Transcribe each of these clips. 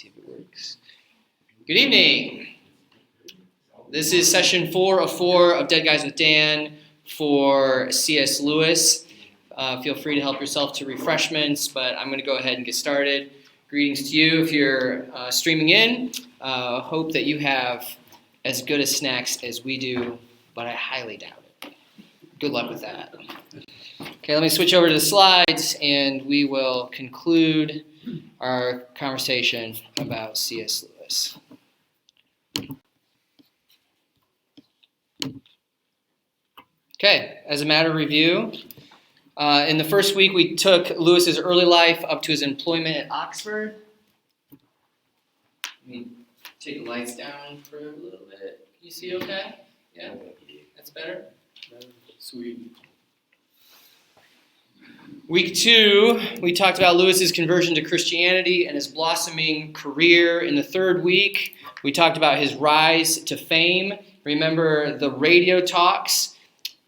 See if it works. Good evening. This is session 4 of 4 of Dead Guys with Dan for C.S. Lewis. Feel free to help yourself to refreshments, but I'm going to go ahead and get started. Greetings to you if you're streaming in. Hope that you have as good a snacks as we do, but I highly doubt it. Good luck with that. Okay, let me switch over to the slides, and we will conclude our conversation about C.S. Lewis. Okay, as a matter of review, in the first week we took Lewis's early life up to his employment at Oxford. Let me take the lights down for a little bit. Can you see okay? Yeah? That's better? Sweet. Week 2, we talked about Lewis's conversion to Christianity and his blossoming career. In the third week, we talked about his rise to fame. Remember, the radio talks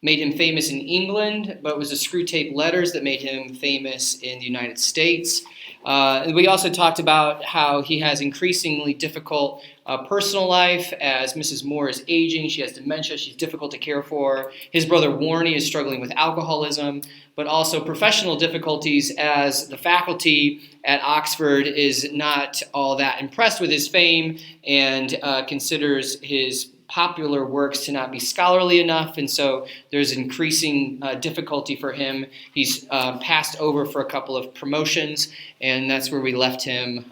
made him famous in England, but it was the screw tape letters that made him famous in the United States. And we also talked about how he has increasingly difficult personal life as Mrs. Moore is aging. She has dementia. She's difficult to care for. His brother Warnie is struggling with alcoholism, but also professional difficulties as the faculty at Oxford is not all that impressed with his fame and considers his popular works to not be scholarly enough, and so there's increasing difficulty for him. He's passed over for a couple of promotions, and that's where we left him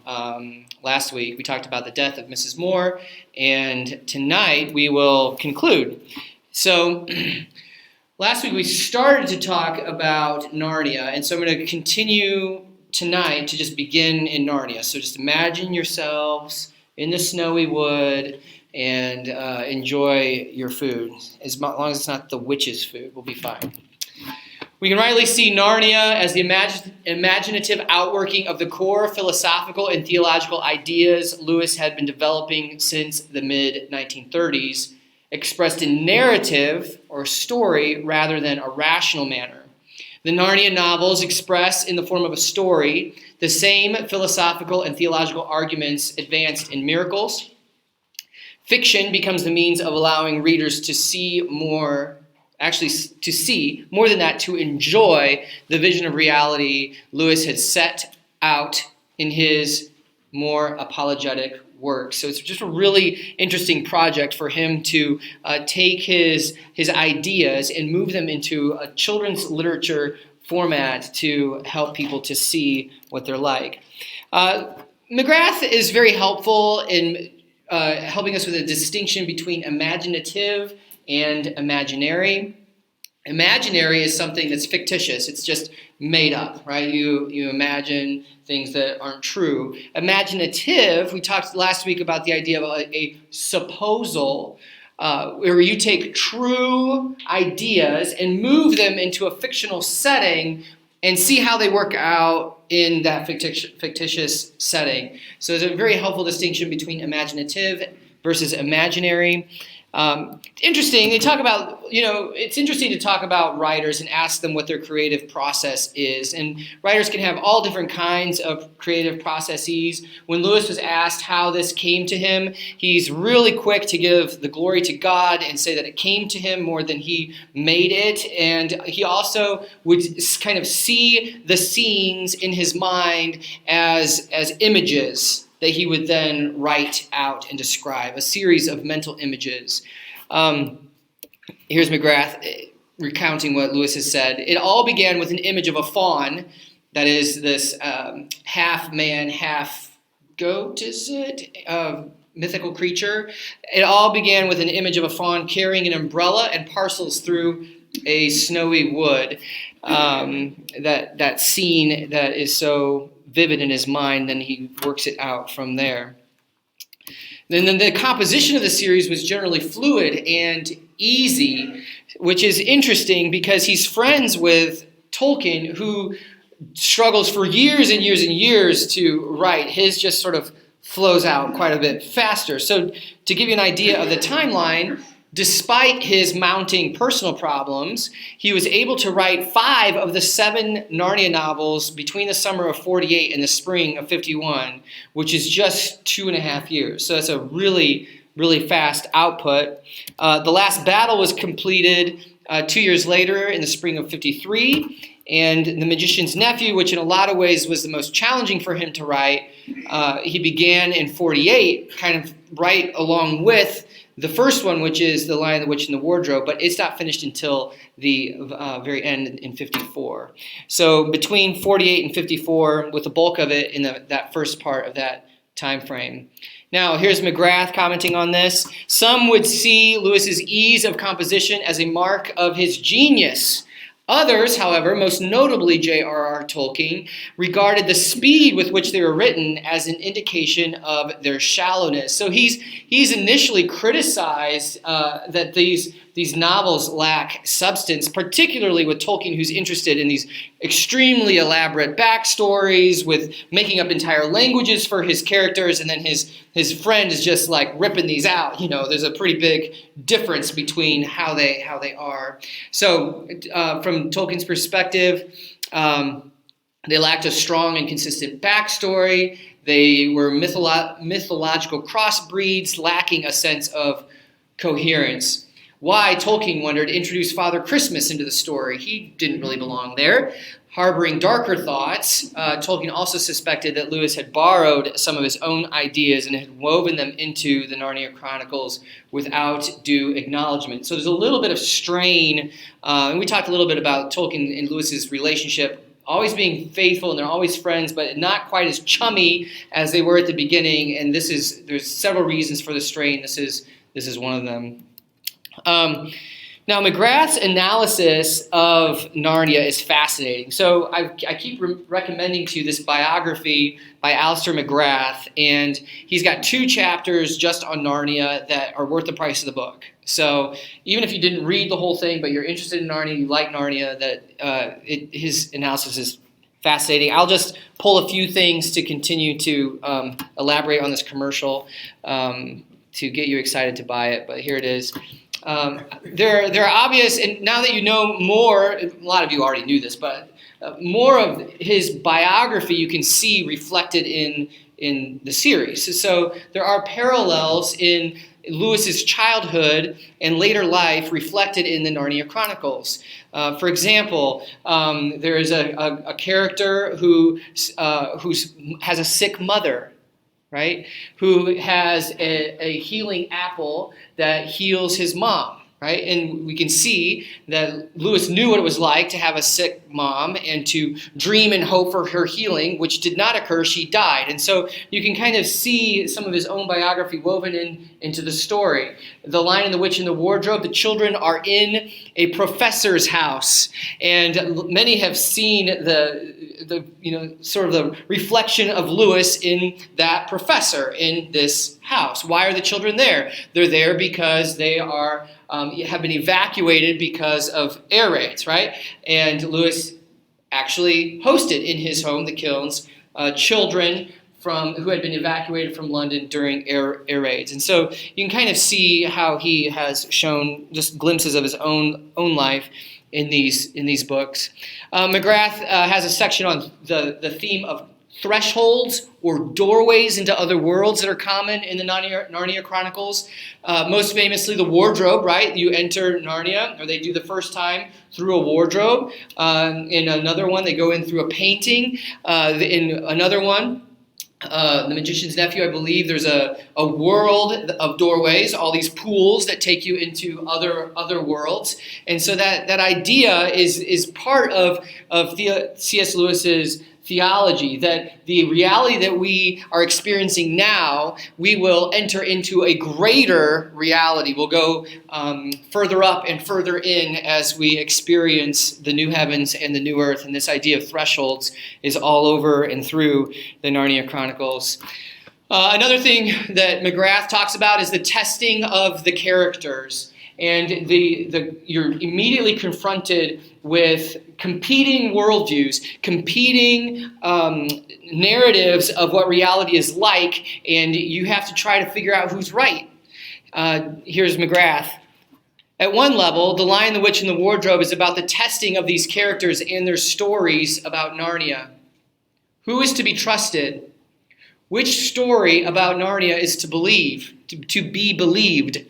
last week. We talked about the death of Mrs. Moore, and tonight we will conclude. So last week we started to talk about Narnia, and so I'm going to continue tonight to just begin in Narnia. So just imagine yourselves in the snowy wood, and enjoy your food. As long as it's not the witch's food, we'll be fine. We can rightly see Narnia as the imaginative outworking of the core philosophical and theological ideas Lewis had been developing since the mid-1930s, expressed in narrative or story rather than a rational manner. The Narnia novels express in the form of a story the same philosophical and theological arguments advanced in Miracles. Fiction becomes the means of allowing readers to see more, to see more than that, to enjoy the vision of reality Lewis had set out in his more apologetic work. So it's just a really interesting project for him to take his ideas and move them into a children's literature format to help people to see what they're like. McGrath is very helpful in helping us with a distinction between imaginative and imaginary. Imaginary is something that's fictitious. It's just made up, right? You imagine things that aren't true. Imaginative, we talked last week about the idea of a supposal, where you take true ideas and move them into a fictional setting and see how they work out in that fictitious setting. So there's a very helpful distinction between imaginative versus imaginary. Interesting, they talk about, it's interesting to talk about writers and ask them what their creative process is. And writers can have all different kinds of creative processes. When Lewis was asked how this came to him, he's really quick to give the glory to God and say that it came to him more than he made it. And he also would kind of see the scenes in his mind as images that he would then write out and describe, a series of mental images. Here's McGrath recounting what Lewis has said. It all began with an image of a faun, that is this half man, half goat, mythical creature. It all began with an image of a faun carrying an umbrella and parcels through a snowy wood. That scene that is so vivid in his mind, then he works it out from there. Then the composition of the series was generally fluid and easy, which is interesting because he's friends with Tolkien, who struggles for years and years and years to write. His just sort of flows out quite a bit faster. So to give you an idea of the timeline, Despite his mounting personal problems, he was able to write 5 of the 7 Narnia novels between the summer of 48 and the spring of 51, which is just 2.5 years. So that's a really, really fast output. The Last Battle was completed 2 years later in the spring of 53. And The Magician's Nephew, which in a lot of ways was the most challenging for him to write, he began in 48, kind of right along with the first one, which is The Lion, the Witch, and the Wardrobe, but it's not finished until the very end in 54. So between 48 and 54, with the bulk of it in that first part of that time frame. Now, here's McGrath commenting on this. Some would see Lewis's ease of composition as a mark of his genius. Others, however, most notably J.R.R. Tolkien, regarded the speed with which they were written as an indication of their shallowness. So he's initially criticized that these novels lack substance, particularly with Tolkien, who's interested in these extremely elaborate backstories with making up entire languages for his characters, and then his friend is just like ripping these out. You know, there's a pretty big difference between how they are. So from Tolkien's perspective, they lacked a strong and consistent backstory. They were mythological crossbreeds, lacking a sense of coherence. Why, Tolkien wondered, introduce Father Christmas into the story? He didn't really belong there. Harboring darker thoughts, Tolkien also suspected that Lewis had borrowed some of his own ideas and had woven them into the Narnia Chronicles without due acknowledgement. So there's a little bit of strain, and we talked a little bit about Tolkien and Lewis's relationship always being faithful, and they're always friends, but not quite as chummy as they were at the beginning, and there's several reasons for the strain. This is one of them. Now, McGrath's analysis of Narnia is fascinating. So I keep recommending to you this biography by Alistair McGrath, and he's got 2 chapters just on Narnia that are worth the price of the book. So even if you didn't read the whole thing, but you're interested in Narnia, you like Narnia, his analysis is fascinating. I'll just pull a few things to continue to elaborate on this commercial to get you excited to buy it, but here it is. There are obvious, and now that you know more, a lot of you already knew this, but more of his biography you can see reflected in the series. So there are parallels in Lewis's childhood and later life reflected in the Narnia Chronicles. For example, there is a character who has a sick mother, right? Who has a healing apple that heals his mom, right? And we can see that Lewis knew what it was like to have a sick mom and to dream and hope for her healing, which did not occur. She died. And so you can kind of see some of his own biography woven into the story. The Lion and the Witch and the Wardrobe, the children are in a professor's house, and many have seen the sort of the reflection of Lewis in that professor in this house. Why are the children there? They're there because they have been evacuated because of air raids, right? And Lewis actually hosted in his home, the Kilns, children who had been evacuated from London during air raids. And so you can kind of see how he has shown just glimpses of his own life in these books. McGrath has a section on the theme of thresholds or doorways into other worlds that are common in the Narnia Chronicles. Most famously, the wardrobe, right? You enter Narnia, or they do the first time through a wardrobe. In another one, they go in through a painting. In another one, The Magician's Nephew, I believe there's a world of doorways, all these pools that take you into other worlds. And so that idea is part of C.S. Lewis's theology, that the reality that we are experiencing now, we will enter into a greater reality. We'll go further up and further in as we experience the new heavens and the new earth. And this idea of thresholds is all over and through the Narnia Chronicles. Another thing that McGrath talks about is the testing of the characters. And you're immediately confronted with competing worldviews, competing narratives of what reality is like, and you have to try to figure out who's right. Here's McGrath. At one level, The Lion, the Witch, and the Wardrobe is about the testing of these characters and their stories about Narnia. Who is to be trusted? Which story about Narnia is to believe, to be believed?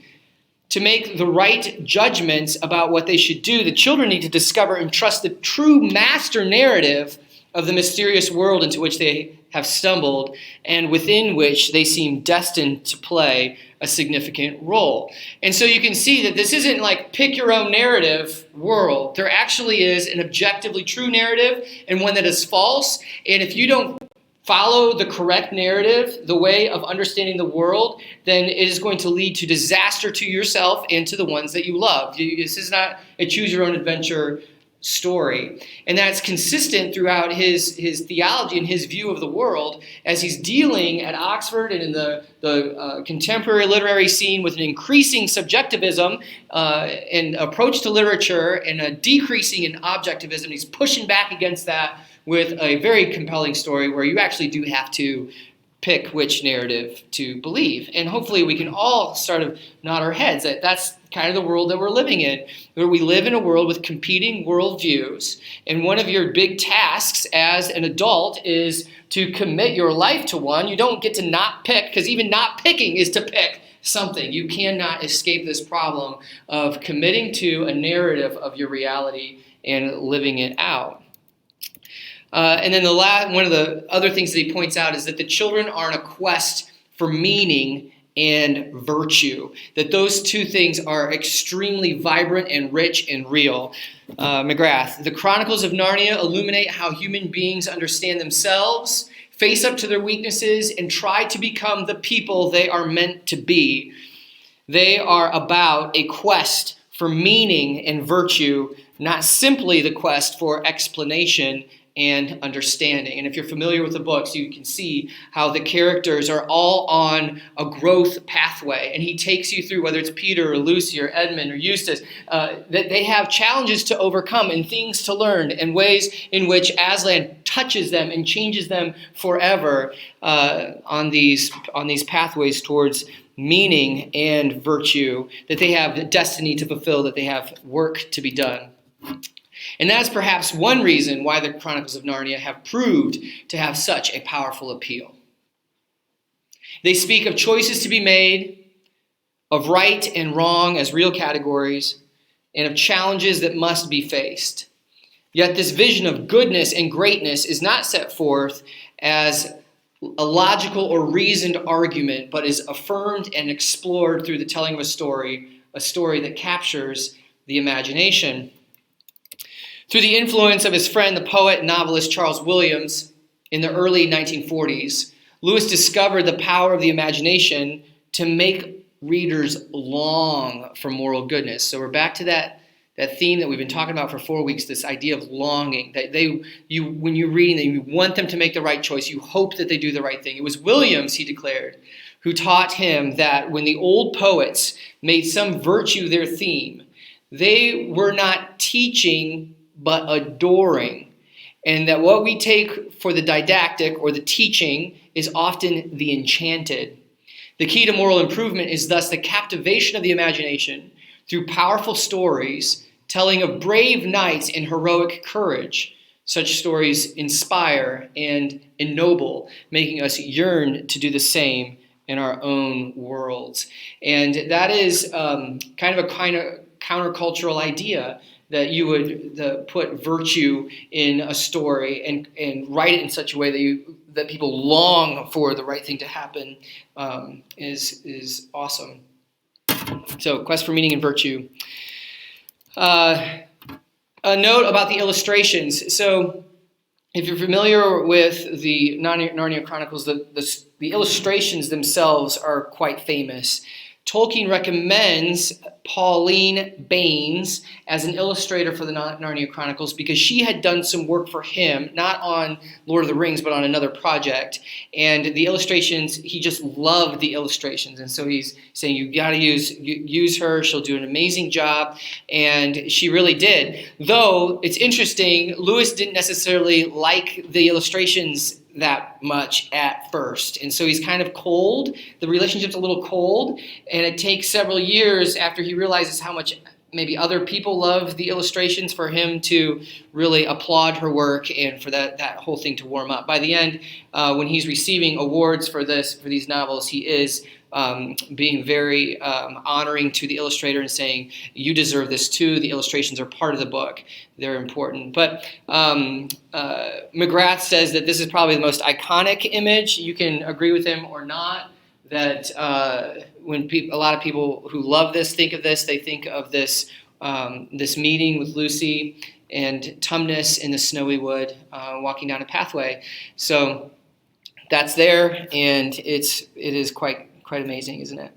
To make the right judgments about what they should do, the children need to discover and trust the true master narrative of the mysterious world into which they have stumbled and within which they seem destined to play a significant role. And so you can see that this isn't like pick your own narrative world. There actually is an objectively true narrative and one that is false. And if you don't follow the correct narrative, the way of understanding the world, then it is going to lead to disaster to yourself and to the ones that you love. This is not a choose-your-own-adventure story. And that's consistent throughout his theology and his view of the world as he's dealing at Oxford and in the contemporary literary scene with an increasing subjectivism and approach to literature and a decreasing in objectivism. He's pushing back against that with a very compelling story where you actually do have to pick which narrative to believe. And hopefully we can all sort of nod our heads that that's kind of the world that we're living in, where we live in a world with competing worldviews. And one of your big tasks as an adult is to commit your life to one. You don't get to not pick, because even not picking is to pick something. You cannot escape this problem of committing to a narrative of your reality and living it out. And then one of the other things that he points out is that the children are on a quest for meaning and virtue, that those two things are extremely vibrant and rich and real. McGrath, the Chronicles of Narnia illuminate how human beings understand themselves, face up to their weaknesses, and try to become the people they are meant to be. They are about a quest for meaning and virtue, not simply the quest for explanation and understanding. And if you're familiar with the books, you can see how the characters are all on a growth pathway. And he takes you through, whether it's Peter or Lucy or Edmund or Eustace, that they have challenges to overcome and things to learn and ways in which Aslan touches them and changes them forever on these pathways towards meaning and virtue, that they have a destiny to fulfill, that they have work to be done. And that's perhaps one reason why the Chronicles of Narnia have proved to have such a powerful appeal. They speak of choices to be made, of right and wrong as real categories, and of challenges that must be faced. Yet this vision of goodness and greatness is not set forth as a logical or reasoned argument, but is affirmed and explored through the telling of a story that captures the imagination. Through the influence of his friend, the poet and novelist Charles Williams, in the early 1940s, Lewis discovered the power of the imagination to make readers long for moral goodness. So we're back to that theme that we've been talking about for 4 weeks, this idea of longing, that when you're reading them, you want them to make the right choice. You hope that they do the right thing. It was Williams, he declared, who taught him that when the old poets made some virtue their theme, they were not teaching but adoring, and that what we take for the didactic or the teaching is often the enchanted. The key to moral improvement is thus the captivation of the imagination through powerful stories telling of brave knights and heroic courage. Such stories inspire and ennoble, making us yearn to do the same in our own worlds. And that is kind of countercultural idea, that you would put virtue in a story and write it in such a way that people long for the right thing to happen is awesome. So, quest for meaning and virtue. A note about the illustrations. So, if you're familiar with the Narnia Chronicles, the illustrations themselves are quite famous. Tolkien recommends Pauline Baynes as an illustrator for the Narnia Chronicles because she had done some work for him, not on Lord of the Rings, but on another project. And the illustrations, he just loved the illustrations. And so he's saying, you got to use her. She'll do an amazing job. And she really did. Though, it's interesting, Lewis didn't necessarily like the illustrations that much at first. And so he's kind of cold. The relationship's a little cold. And it takes several years after he realizes how much maybe other people love the illustrations, for him to really applaud her work and for that whole thing to warm up. By the end, when he's receiving awards for these novels, he is being very honoring to the illustrator and saying, you deserve this too. The illustrations are part of the book. They're important. But McGrath says that this is probably the most iconic image. You can agree with him or not, that when a lot of people who love this think of this, they think of this this meeting with Lucy and Tumnus in the snowy wood walking down a pathway. So that's there, and it is quite amazing, isn't it?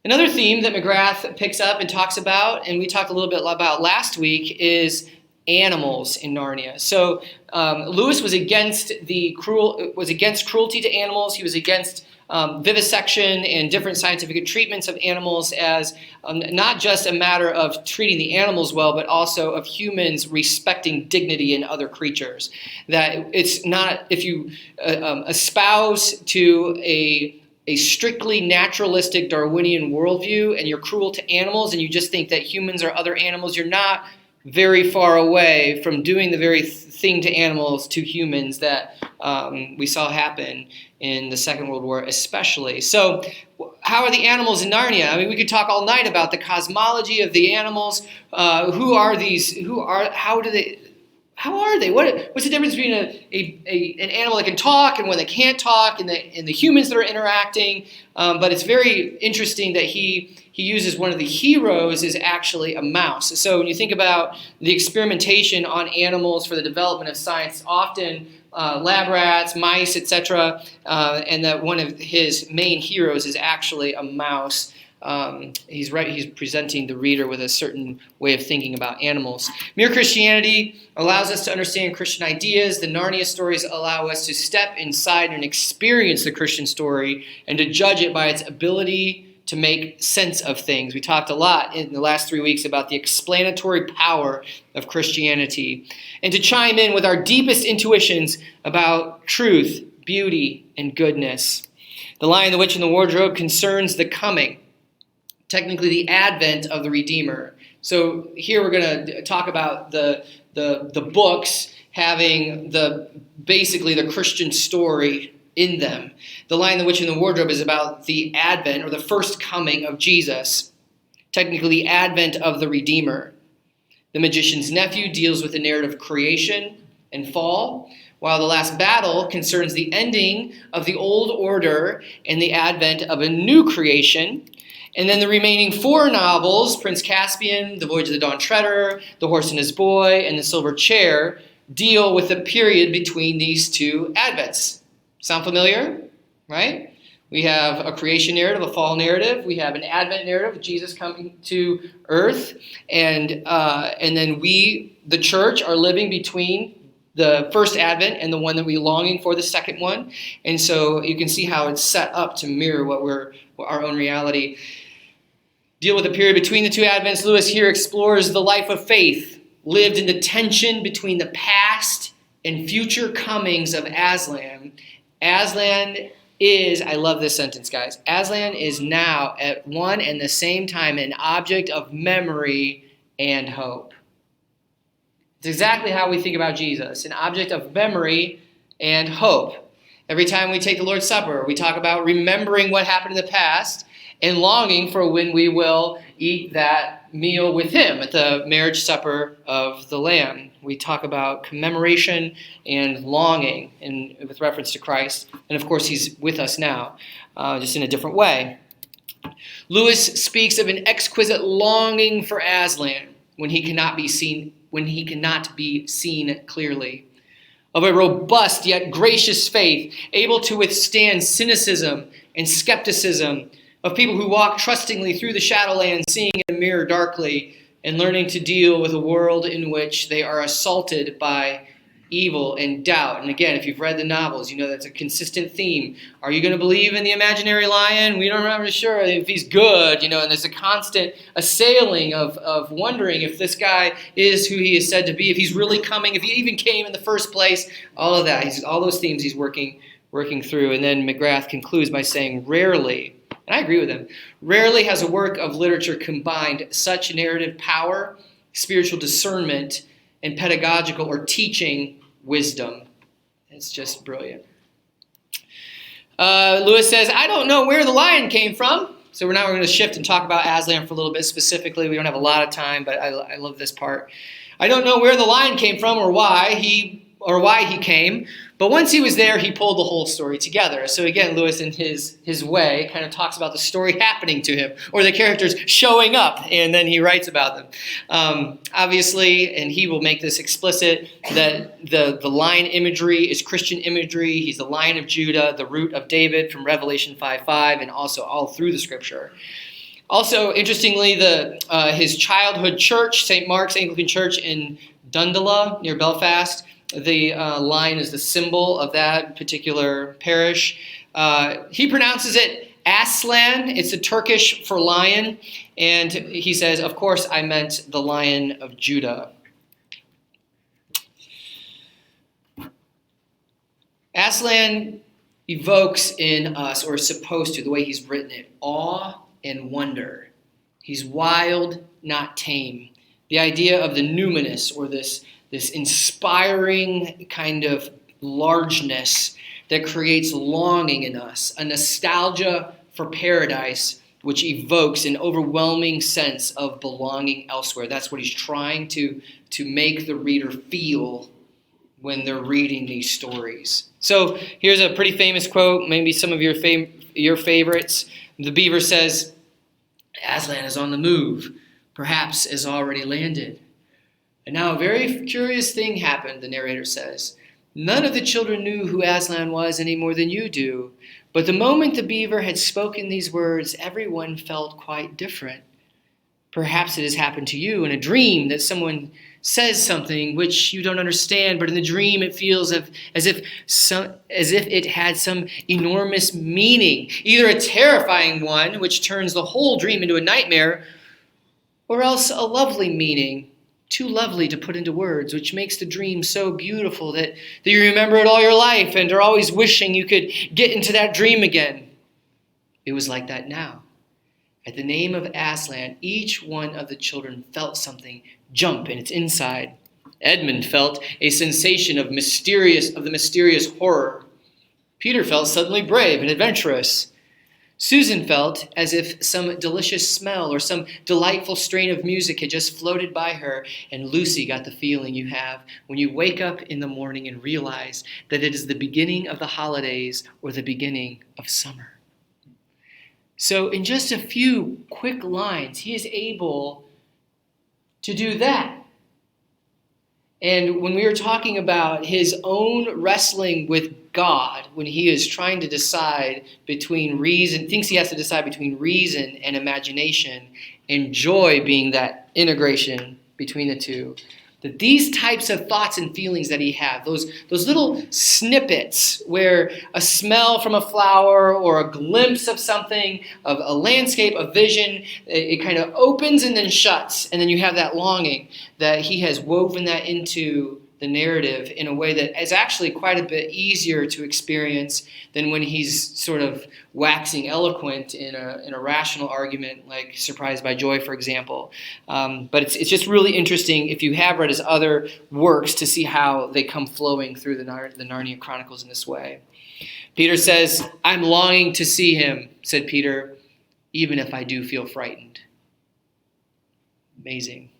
Another theme that McGrath picks up and talks about, and we talked a little bit about last week, is animals in Narnia. So Lewis was against cruelty to animals. He was against vivisection and different scientific treatments of animals as not just a matter of treating the animals well, but also of humans respecting dignity in other creatures. That it's not, if you espouse to a strictly naturalistic Darwinian worldview and you're cruel to animals and you just think that humans are other animals, you're not very far away from doing the very thing to animals to humans that we saw happen in the Second World War especially. So how are the animals in Narnia? I mean, we could talk all night about the cosmology of the animals. Who are these? How are they? What's the difference between an animal that can talk and one that can't talk, and the humans that are interacting? But it's very interesting that he uses one of the heroes is actually a mouse. So when you think about the experimentation on animals for the development of science, often lab rats, mice, etc., and that one of his main heroes is actually a mouse. He's presenting the reader with a certain way of thinking about animals. Mere Christianity allows us to understand Christian ideas. The Narnia stories allow us to step inside and experience the Christian story and to judge it by its ability to make sense of things. We talked a lot in the last 3 weeks about the explanatory power of Christianity, and to chime in with our deepest intuitions about truth, beauty, and goodness. The Lion, the Witch, and the Wardrobe concerns the coming, technically the advent of the Redeemer. So here we're going to talk about the books having basically the Christian story in them. The Lion, the Witch, and the Wardrobe is about the advent or the first coming of Jesus, technically the advent of the Redeemer. The Magician's Nephew deals with the narrative of creation and fall, while The Last Battle concerns the ending of the old order and the advent of a new creation. And then the remaining 4 novels, Prince Caspian, The Voyage of the Dawn Treader, The Horse and His Boy, and The Silver Chair, deal with the period between these 2 advents. Sound familiar? Right? We have a creation narrative, a fall narrative. We have an advent narrative, Jesus coming to earth. And then we, the church, are living between the first advent and the one that we're longing for, the second one. And so you can see how it's set up to mirror our own reality. Deal with the period between the 2 advents. Lewis here explores the life of faith, lived in the tension between the past and future comings of Aslan. Aslan is, I love this sentence, guys, Aslan is now at one and the same time an object of memory and hope. It's exactly how we think about Jesus, an object of memory and hope. Every time we take the Lord's Supper, we talk about remembering what happened in the past and longing for when we will eat that meal with him at the marriage supper of the Lamb. We talk about commemoration and longing with reference to Christ. And of course, he's with us now, just in a different way. Lewis speaks of an exquisite longing for Aslan when he cannot be seen clearly, of a robust yet gracious faith, able to withstand cynicism and skepticism, of people who walk trustingly through the shadowland, seeing in the mirror darkly, and learning to deal with a world in which they are assaulted by evil and doubt. And again, if you've read the novels, you know that's a consistent theme. Are you going to believe in the imaginary lion? We don't remember sure if he's good, and there's a constant assailing of wondering if this guy is who he is said to be, if he's really coming, if he even came in the first place, all of that. All those themes he's working through. And then McGrath concludes by saying, rarely and I agree with him, rarely has a work of literature combined such narrative power, spiritual discernment, and pedagogical or teaching wisdom. It's just brilliant. Lewis says, I don't know where the lion came from. So we're going to shift and talk about Aslan for a little bit specifically. We don't have a lot of time, but I love this part. I don't know where the lion came from or why he came, but once he was there, he pulled the whole story together. So again, Lewis, in his way, kind of talks about the story happening to him, or the characters showing up, and then he writes about them. Obviously, and he will make this explicit, that the lion imagery is Christian imagery. He's the Lion of Judah, the root of David from Revelation 5:5, and also all through the Scripture. Also, interestingly, his childhood church, St. Mark's Anglican Church in Dundalk near Belfast, the lion is the symbol of that particular parish. He pronounces it Aslan. It's a Turkish for lion. And he says, of course, I meant the Lion of Judah. Aslan evokes in us, or is supposed to, the way he's written it, awe and wonder. He's wild, not tame. The idea of the numinous, or this inspiring kind of largeness that creates longing in us, a nostalgia for paradise, which evokes an overwhelming sense of belonging elsewhere. That's what he's trying to make the reader feel when they're reading these stories. So here's a pretty famous quote, maybe some of your favorites. The beaver says, Aslan is on the move, perhaps has already landed. And now a very curious thing happened, the narrator says. None of the children knew who Aslan was any more than you do. But the moment the beaver had spoken these words, everyone felt quite different. Perhaps it has happened to you in a dream that someone says something which you don't understand, but in the dream it feels as if it had some enormous meaning, either a terrifying one, which turns the whole dream into a nightmare, or else a lovely meaning, too lovely to put into words, which makes the dream so beautiful that you remember it all your life and are always wishing you could get into that dream again. It was like that now. At the name of Aslan, each one of the children felt something jump in its inside. Edmund felt a sensation of the mysterious horror. Peter felt suddenly brave and adventurous. Susan felt as if some delicious smell or some delightful strain of music had just floated by her, and Lucy got the feeling you have when you wake up in the morning and realize that it is the beginning of the holidays or the beginning of summer. So in just a few quick lines, he is able to do that. And when we were talking about his own wrestling with God, when he is trying to decide between reason, thinks he has to decide between reason and imagination, and joy being that integration between the two, that these types of thoughts and feelings that he had, those little snippets where a smell from a flower or a glimpse of something, of a landscape, a vision, it kind of opens and then shuts. And then you have that longing, that he has woven that into the narrative in a way that is actually quite a bit easier to experience than when he's sort of waxing eloquent in a rational argument, like Surprised by Joy, for example. But it's just really interesting, if you have read his other works, to see how they come flowing through the Narnia Chronicles in this way. Peter says, I'm longing to see him, said Peter, even if I do feel frightened. Amazing.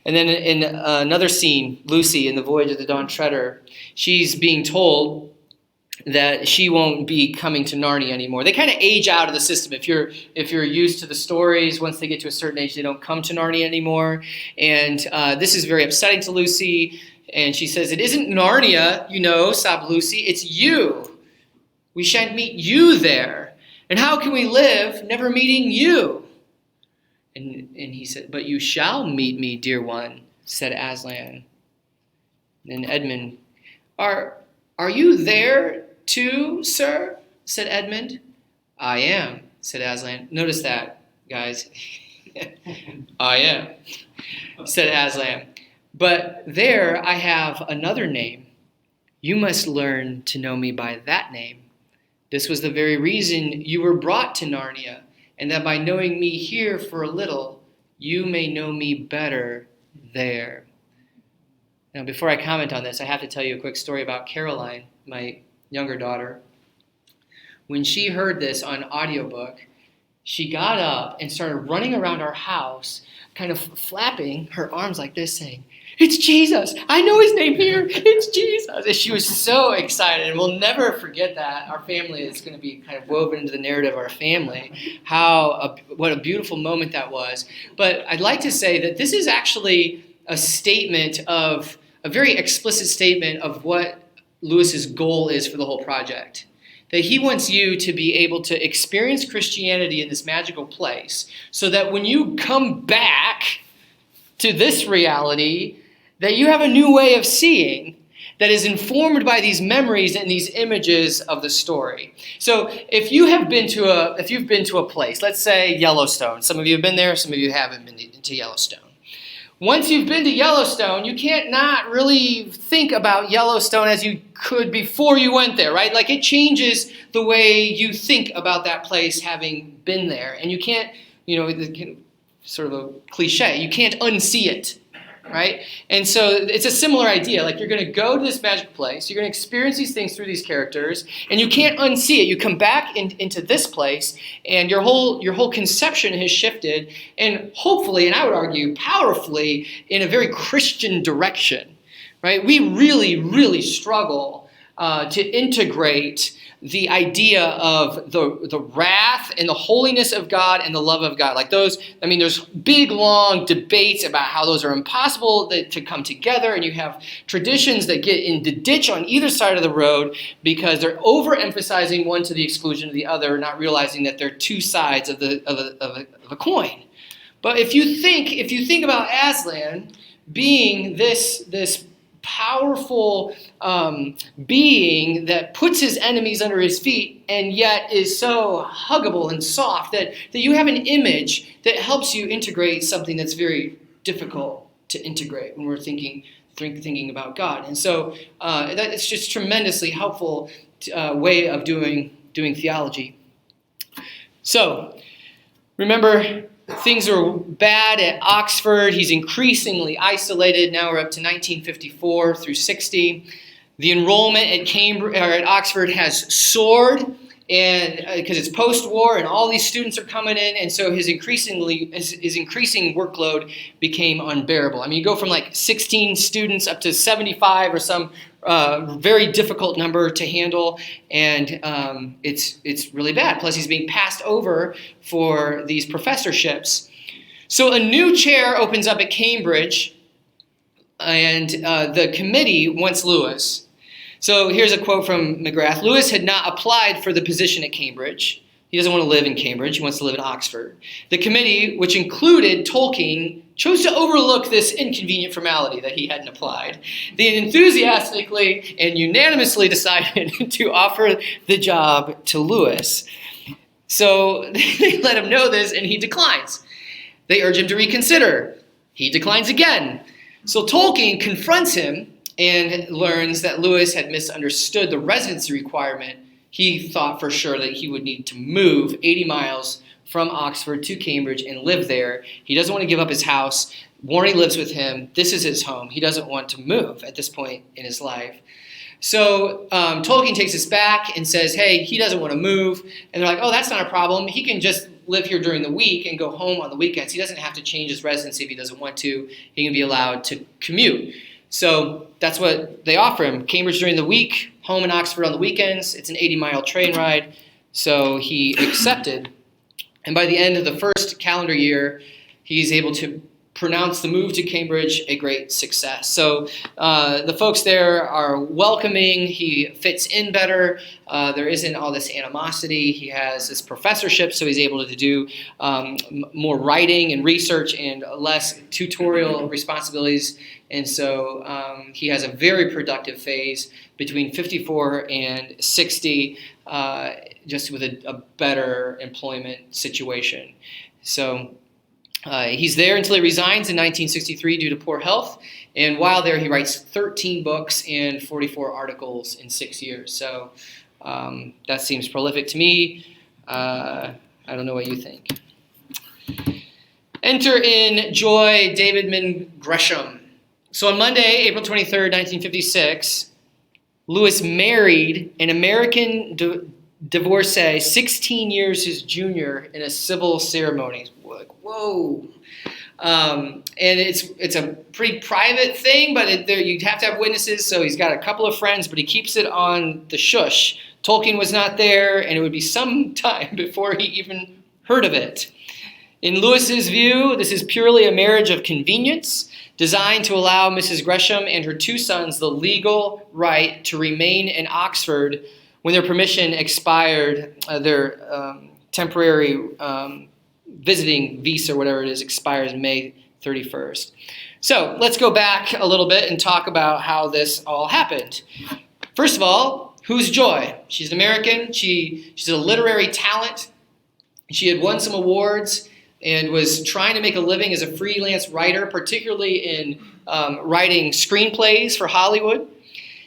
And then in another scene, Lucy in The Voyage of the Dawn Treader, she's being told that she won't be coming to Narnia anymore. They kind of age out of the system. If you're used to the stories, once they get to a certain age, they don't come to Narnia anymore. And this is very upsetting to Lucy. And she says, it isn't Narnia, sobbed Lucy. It's you. We shan't meet you there. And how can we live never meeting you? And he said, but you shall meet me, dear one, said Aslan. And Edmund, are you there too, sir? Said Edmund. I am, said Aslan. Notice that, guys. I am, said Aslan. But there I have another name. You must learn to know me by that name. This was the very reason you were brought to Narnia, and that by knowing me here for a little, you may know me better there. Now, before I comment on this, I have to tell you a quick story about Caroline, my younger daughter. When she heard this on audiobook, she got up and started running around our house, kind of flapping her arms like this, saying, "It's Jesus! I know his name here! It's Jesus!" And she was so excited, and we'll never forget that. Our family is going to be kind of woven into the narrative of our family, what a beautiful moment that was. But I'd like to say that this is actually a very explicit statement of what Lewis's goal is for the whole project. That he wants you to be able to experience Christianity in this magical place, so that when you come back to this reality, that you have a new way of seeing that is informed by these memories and these images of the story. So if you've been to a place, let's say Yellowstone. Some of you have been there, some of you haven't been to Yellowstone. Once you've been to Yellowstone, you can't not really think about Yellowstone as you could before you went there, right? Like, it changes the way you think about that place having been there. And you can't, sort of a cliche, you can't unsee it, right? And so it's a similar idea. Like, you're going to go to this magic place, you're going to experience these things through these characters, and you can't unsee it. You come back into this place, and your whole conception has shifted, and hopefully, and I would argue powerfully, in a very Christian direction, right? We really, really struggle to integrate the idea of the wrath and the holiness of God and the love of God. Like those, there's big, long debates about how those are impossible to come together, and you have traditions that get in the ditch on either side of the road because they're overemphasizing one to the exclusion of the other, not realizing that they're two sides of a coin. But if you think about Aslan being this powerful being that puts his enemies under his feet and yet is so huggable and soft that you have an image that helps you integrate something that's very difficult to integrate when we're thinking about God. And so it's just tremendously helpful way of doing theology. So remember, things are bad at Oxford. He's increasingly isolated. Now we're up to 1954 through 60. The enrollment at Oxford has soared, and because it's post-war, and all these students are coming in, and so his increasing workload became unbearable. You go from like 16 students up to 75 or some very difficult number to handle, and it's really bad. Plus, he's being passed over for these professorships. So a new chair opens up at Cambridge, and the committee wants Lewis. So here's a quote from McGrath. Lewis had not applied for the position at Cambridge. He doesn't want to live in Cambridge. He wants to live in Oxford. The committee, which included Tolkien, chose to overlook this inconvenient formality that he hadn't applied. They enthusiastically and unanimously decided to offer the job to Lewis. So they let him know this, and he declines. They urge him to reconsider. He declines again. So Tolkien confronts him and learns that Lewis had misunderstood the residency requirement. He thought for sure that he would need to move 80 miles from Oxford to Cambridge and live there. He doesn't want to give up his house. Warnie lives with him. This is his home. He doesn't want to move at this point in his life. So Tolkien takes us back and says, hey, he doesn't want to move. And they're like, oh, that's not a problem. He can just live here during the week and go home on the weekends. He doesn't have to change his residency if he doesn't want to. He can be allowed to commute. So that's what they offer him. Cambridge during the week, home in Oxford on the weekends. It's an 80-mile train ride. So he accepted. And by the end of the first calendar year, he's able to pronounce the move to Cambridge a great success. So the folks there are welcoming. He fits in better. There isn't all this animosity. He has this professorship, so he's able to do more writing and research and less tutorial responsibilities. And so he has a very productive phase between 54 and 60, just with a better employment situation. So he's there until he resigns in 1963 due to poor health. And while there, he writes 13 books and 44 articles in 6 years. So That seems prolific to me. I don't know what you think. Enter in Joy Davidman Gresham. So on Monday, April 23rd, 1956, Lewis married an American divorcee 16 years his junior in a civil ceremony. Like, whoa. And it's a pretty private thing, but you'd have to have witnesses, so he's got a couple of friends, but he keeps it on the shush. Tolkien was not there, and it would be some time before he even heard of it. In Lewis's view, this is purely a marriage of convenience, designed to allow Mrs. Gresham and her two sons the legal right to remain in Oxford when their permission expired, their temporary visiting visa, or whatever it is, expires May 31st. So let's go back a little bit and talk about how this all happened. First of all, who's Joy? She's an American. She's a literary talent. She had won some awards and was trying to make a living as a freelance writer, particularly in writing screenplays for Hollywood.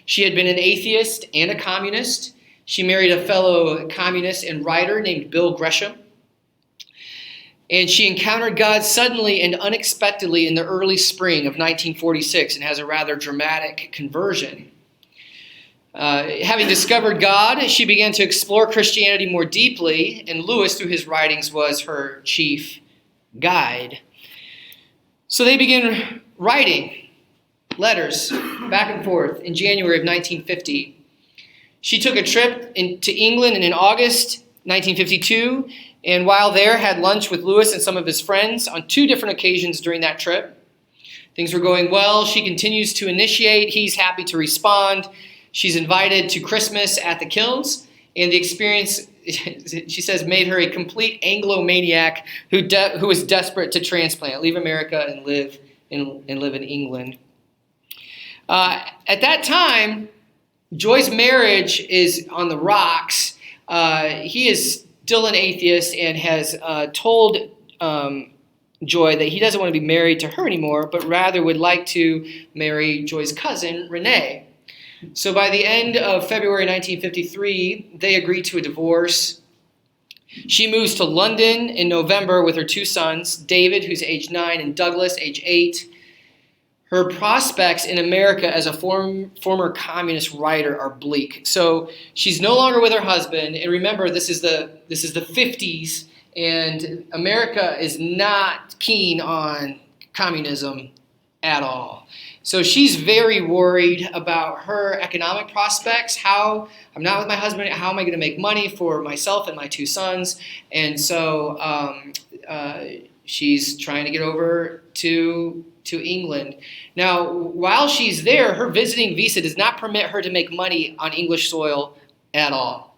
She had been an atheist and a communist. She married a fellow communist and writer named Bill Gresham. And she encountered God suddenly and unexpectedly in the early spring of 1946 and has a rather dramatic conversion. Having discovered God, she began to explore Christianity more deeply, and Lewis, through his writings, was her chief guide. So they began writing letters back and forth in January of 1950. She took a trip to England in August 1952, and while there had lunch with Lewis and some of his friends on 2 different occasions during that trip. Things were going well. She continues to initiate. He's happy to respond. She's invited to Christmas at the Kilns, and the experience, she says, made her a complete Anglo-maniac who was desperate to transplant, leave America and live in England. At that time, Joy's marriage is on the rocks. He is still an atheist and has told Joy that he doesn't want to be married to her anymore, but rather would like to marry Joy's cousin, Renee. So by the end of February 1953, they agreed to a divorce. She moves to London in November with her 2 sons, David, who's age 9, and Douglas, age 8. Her prospects in America as a former communist writer are bleak. So she's no longer with her husband, and remember, this is the 50s, and America is not keen on communism at all. So she's very worried about her economic prospects. I'm not with my husband. How am I going to make money for myself and my 2 sons? And so she's trying to get over to England. Now, while she's there, her visiting visa does not permit her to make money on English soil at all.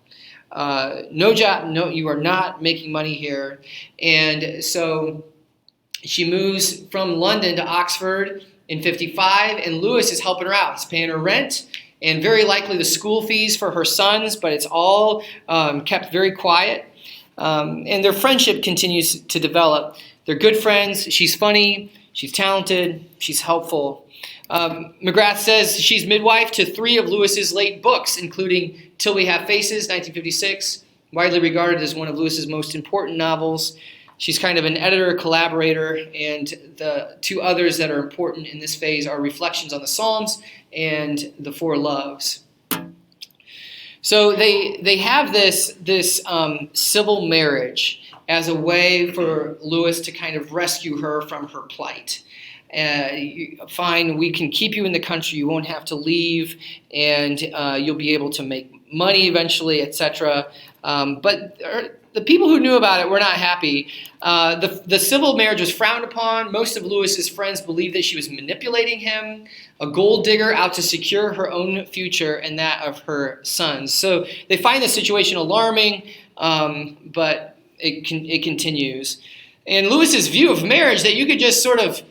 No job. No, you are not making money here. And so she moves from London to Oxford in 55, and Lewis is helping her out. He's paying her rent and very likely the school fees for her sons, but it's all kept very quiet. And their friendship continues to develop. They're good friends. She's funny. She's talented. She's helpful. McGrath says she's midwife to 3 of Lewis's late books, including Till We Have Faces, 1956, widely regarded as one of Lewis's most important novels. She's kind of an editor, collaborator, and the 2 others that are important in this phase are Reflections on the Psalms and The Four Loves. So they have this civil marriage as a way for Lewis to kind of rescue her from her plight. Fine, we can keep you in the country, you won't have to leave, and you'll be able to make money eventually, etc. But the people who knew about it were not happy. The civil marriage was frowned upon. Most of Lewis's friends believed that she was manipulating him, a gold digger out to secure her own future and that of her sons. So they find the situation alarming, but it continues. And Lewis's view of marriage, that you could just sort of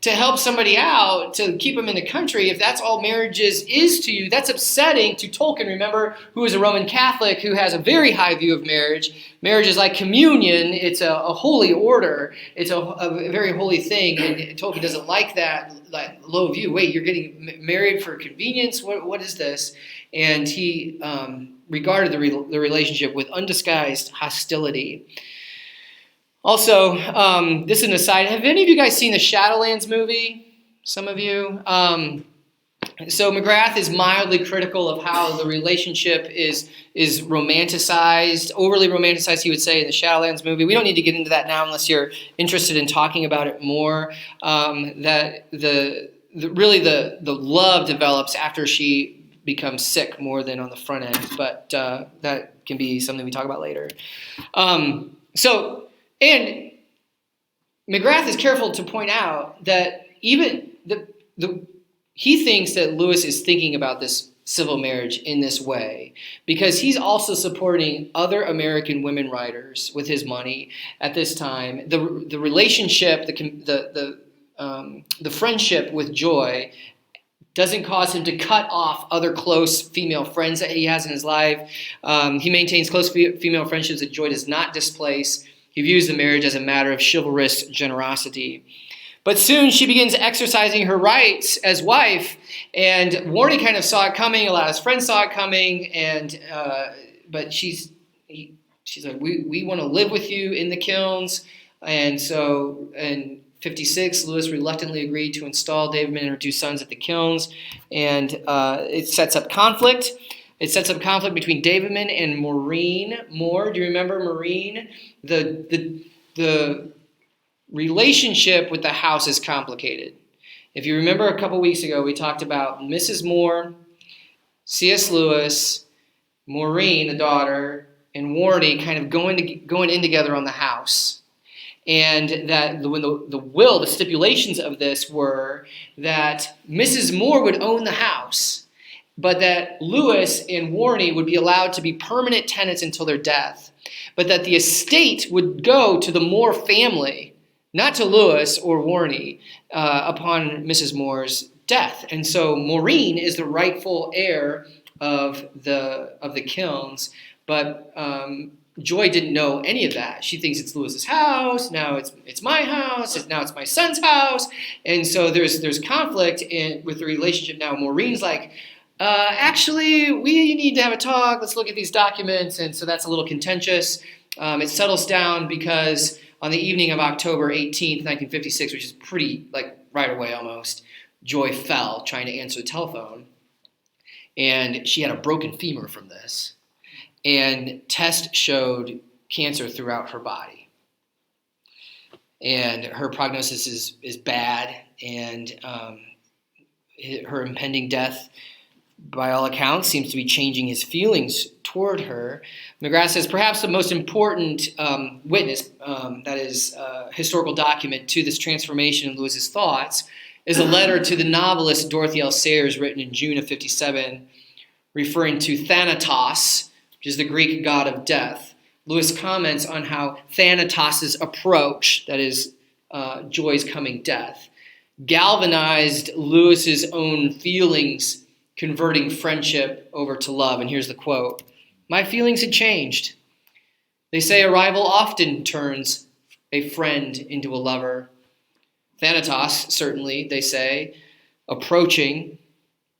to help somebody out, to keep them in the country, if that's all marriage is to you, that's upsetting to Tolkien, remember, who is a Roman Catholic, who has a very high view of marriage. Marriage is like communion. It's a holy order. It's a very holy thing, and Tolkien doesn't like that low view. Wait, you're getting married for convenience? What is this? And he regarded the relationship with undisguised hostility. Also, this is an aside. Have any of you guys seen the Shadowlands movie? Some of you? So McGrath is mildly critical of how the relationship is romanticized, overly romanticized, he would say, in the Shadowlands movie. We don't need to get into that now unless you're interested in talking about it more. That really the love develops after she becomes sick more than on the front end, but that can be something we talk about later. And McGrath is careful to point out that even he thinks that Lewis is thinking about this civil marriage in this way because he's also supporting other American women writers with his money at this time. The relationship, the friendship with Joy doesn't cause him to cut off other close female friends that he has in his life. He maintains close female friendships that Joy does not displace. He views the marriage as a matter of chivalrous generosity. But soon she begins exercising her rights as wife, and Warnie kind of saw it coming. A lot of his friends saw it coming, and but she's like, we want to live with you in the kilns. And so in 56, Lewis reluctantly agreed to install Davidman and her two sons at the kilns, and it sets up conflict. It sets up conflict between Davidman and Maureen Moore. Do you remember Maureen? The relationship with the house is complicated. If you remember a couple weeks ago, we talked about Mrs. Moore, C.S. Lewis, Maureen, the daughter, and Warnie kind of going in together on the house. And that when the stipulations of this were that Mrs. Moore would own the house, but that Lewis and Warnie would be allowed to be permanent tenants until their death, but that the estate would go to the Moore family, not to Lewis or Warnie, upon Mrs. Moore's death. And so Maureen is the rightful heir of the kilns, but Joy didn't know any of that. She thinks it's Lewis's house. Now it's my house. Now it's my son's house. And so there's conflict with the relationship now. Maureen's like, actually, we need to have a talk. Let's look at these documents. And so that's a little contentious. It settles down because on the evening of October 18th, 1956, which is pretty, like, right away almost, Joy fell trying to answer the telephone. And she had a broken femur from this. And tests showed cancer throughout her body. And her prognosis is bad, and her impending death, by all accounts, seems to be changing his feelings toward her. McGrath says perhaps the most important witness, that is historical document to this transformation in Lewis's thoughts, is a letter to the novelist Dorothy L. Sayers written in June of 57, referring to Thanatos, which is the Greek god of death. Lewis comments on how Thanatos' approach, that is Joy's coming death, galvanized Lewis's own feelings, converting friendship over to love. And here's the quote. My feelings had changed. They say a rival often turns a friend into a lover. Thanatos, certainly, they say, approaching,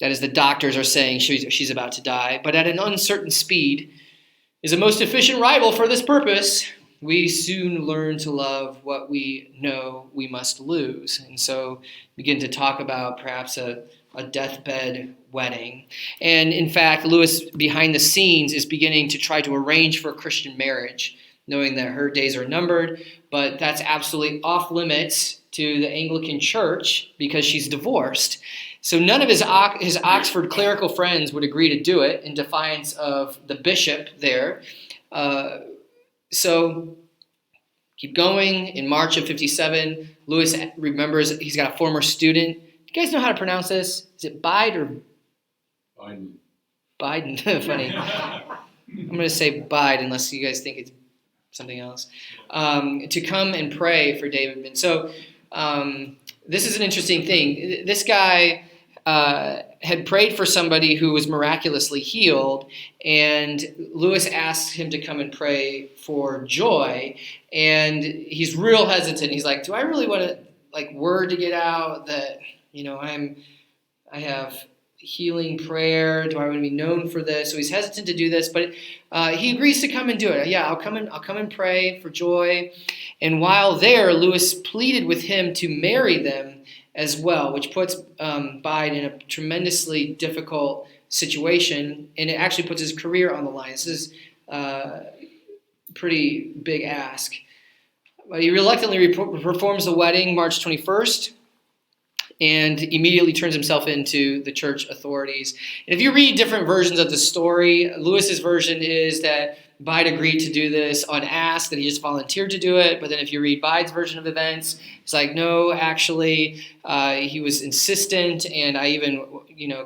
that is, the doctors are saying she's about to die, but at an uncertain speed, is a most efficient rival for this purpose. We soon learn to love what we know we must lose. And so begin to talk about perhaps a deathbed wedding. And in fact, Lewis, behind the scenes, is beginning to try to arrange for a Christian marriage, knowing that her days are numbered, but that's absolutely off limits to the Anglican Church because she's divorced. So none of his Oxford clerical friends would agree to do it in defiance of the bishop there. So keep going. In March of 57, Lewis remembers he's got a former student. You guys know how to pronounce this? Is it Bide or Biden? Biden. Funny. I'm going to say Bide unless you guys think it's something else. To come and pray for David. And so this is an interesting thing. This guy had prayed for somebody who was miraculously healed, and Lewis asked him to come and pray for Joy, and he's real hesitant. He's like, do I really want to, like, word to get out that, I have healing prayer? Do I want to be known for this? So he's hesitant to do this, but he agrees to come and do it. Yeah, I'll come and pray for Joy. And while there, Lewis pleaded with him to marry them as well, which puts Bide in a tremendously difficult situation, and it actually puts his career on the line. This is a pretty big ask. But he reluctantly performs the wedding March 21st, and immediately turns himself into the church authorities. And if you read different versions of the story, Lewis's version is that Bide agreed to do this on ask, that he just volunteered to do it. But then if you read Bide's version of events, it's like, no, actually, he was insistent, and I even,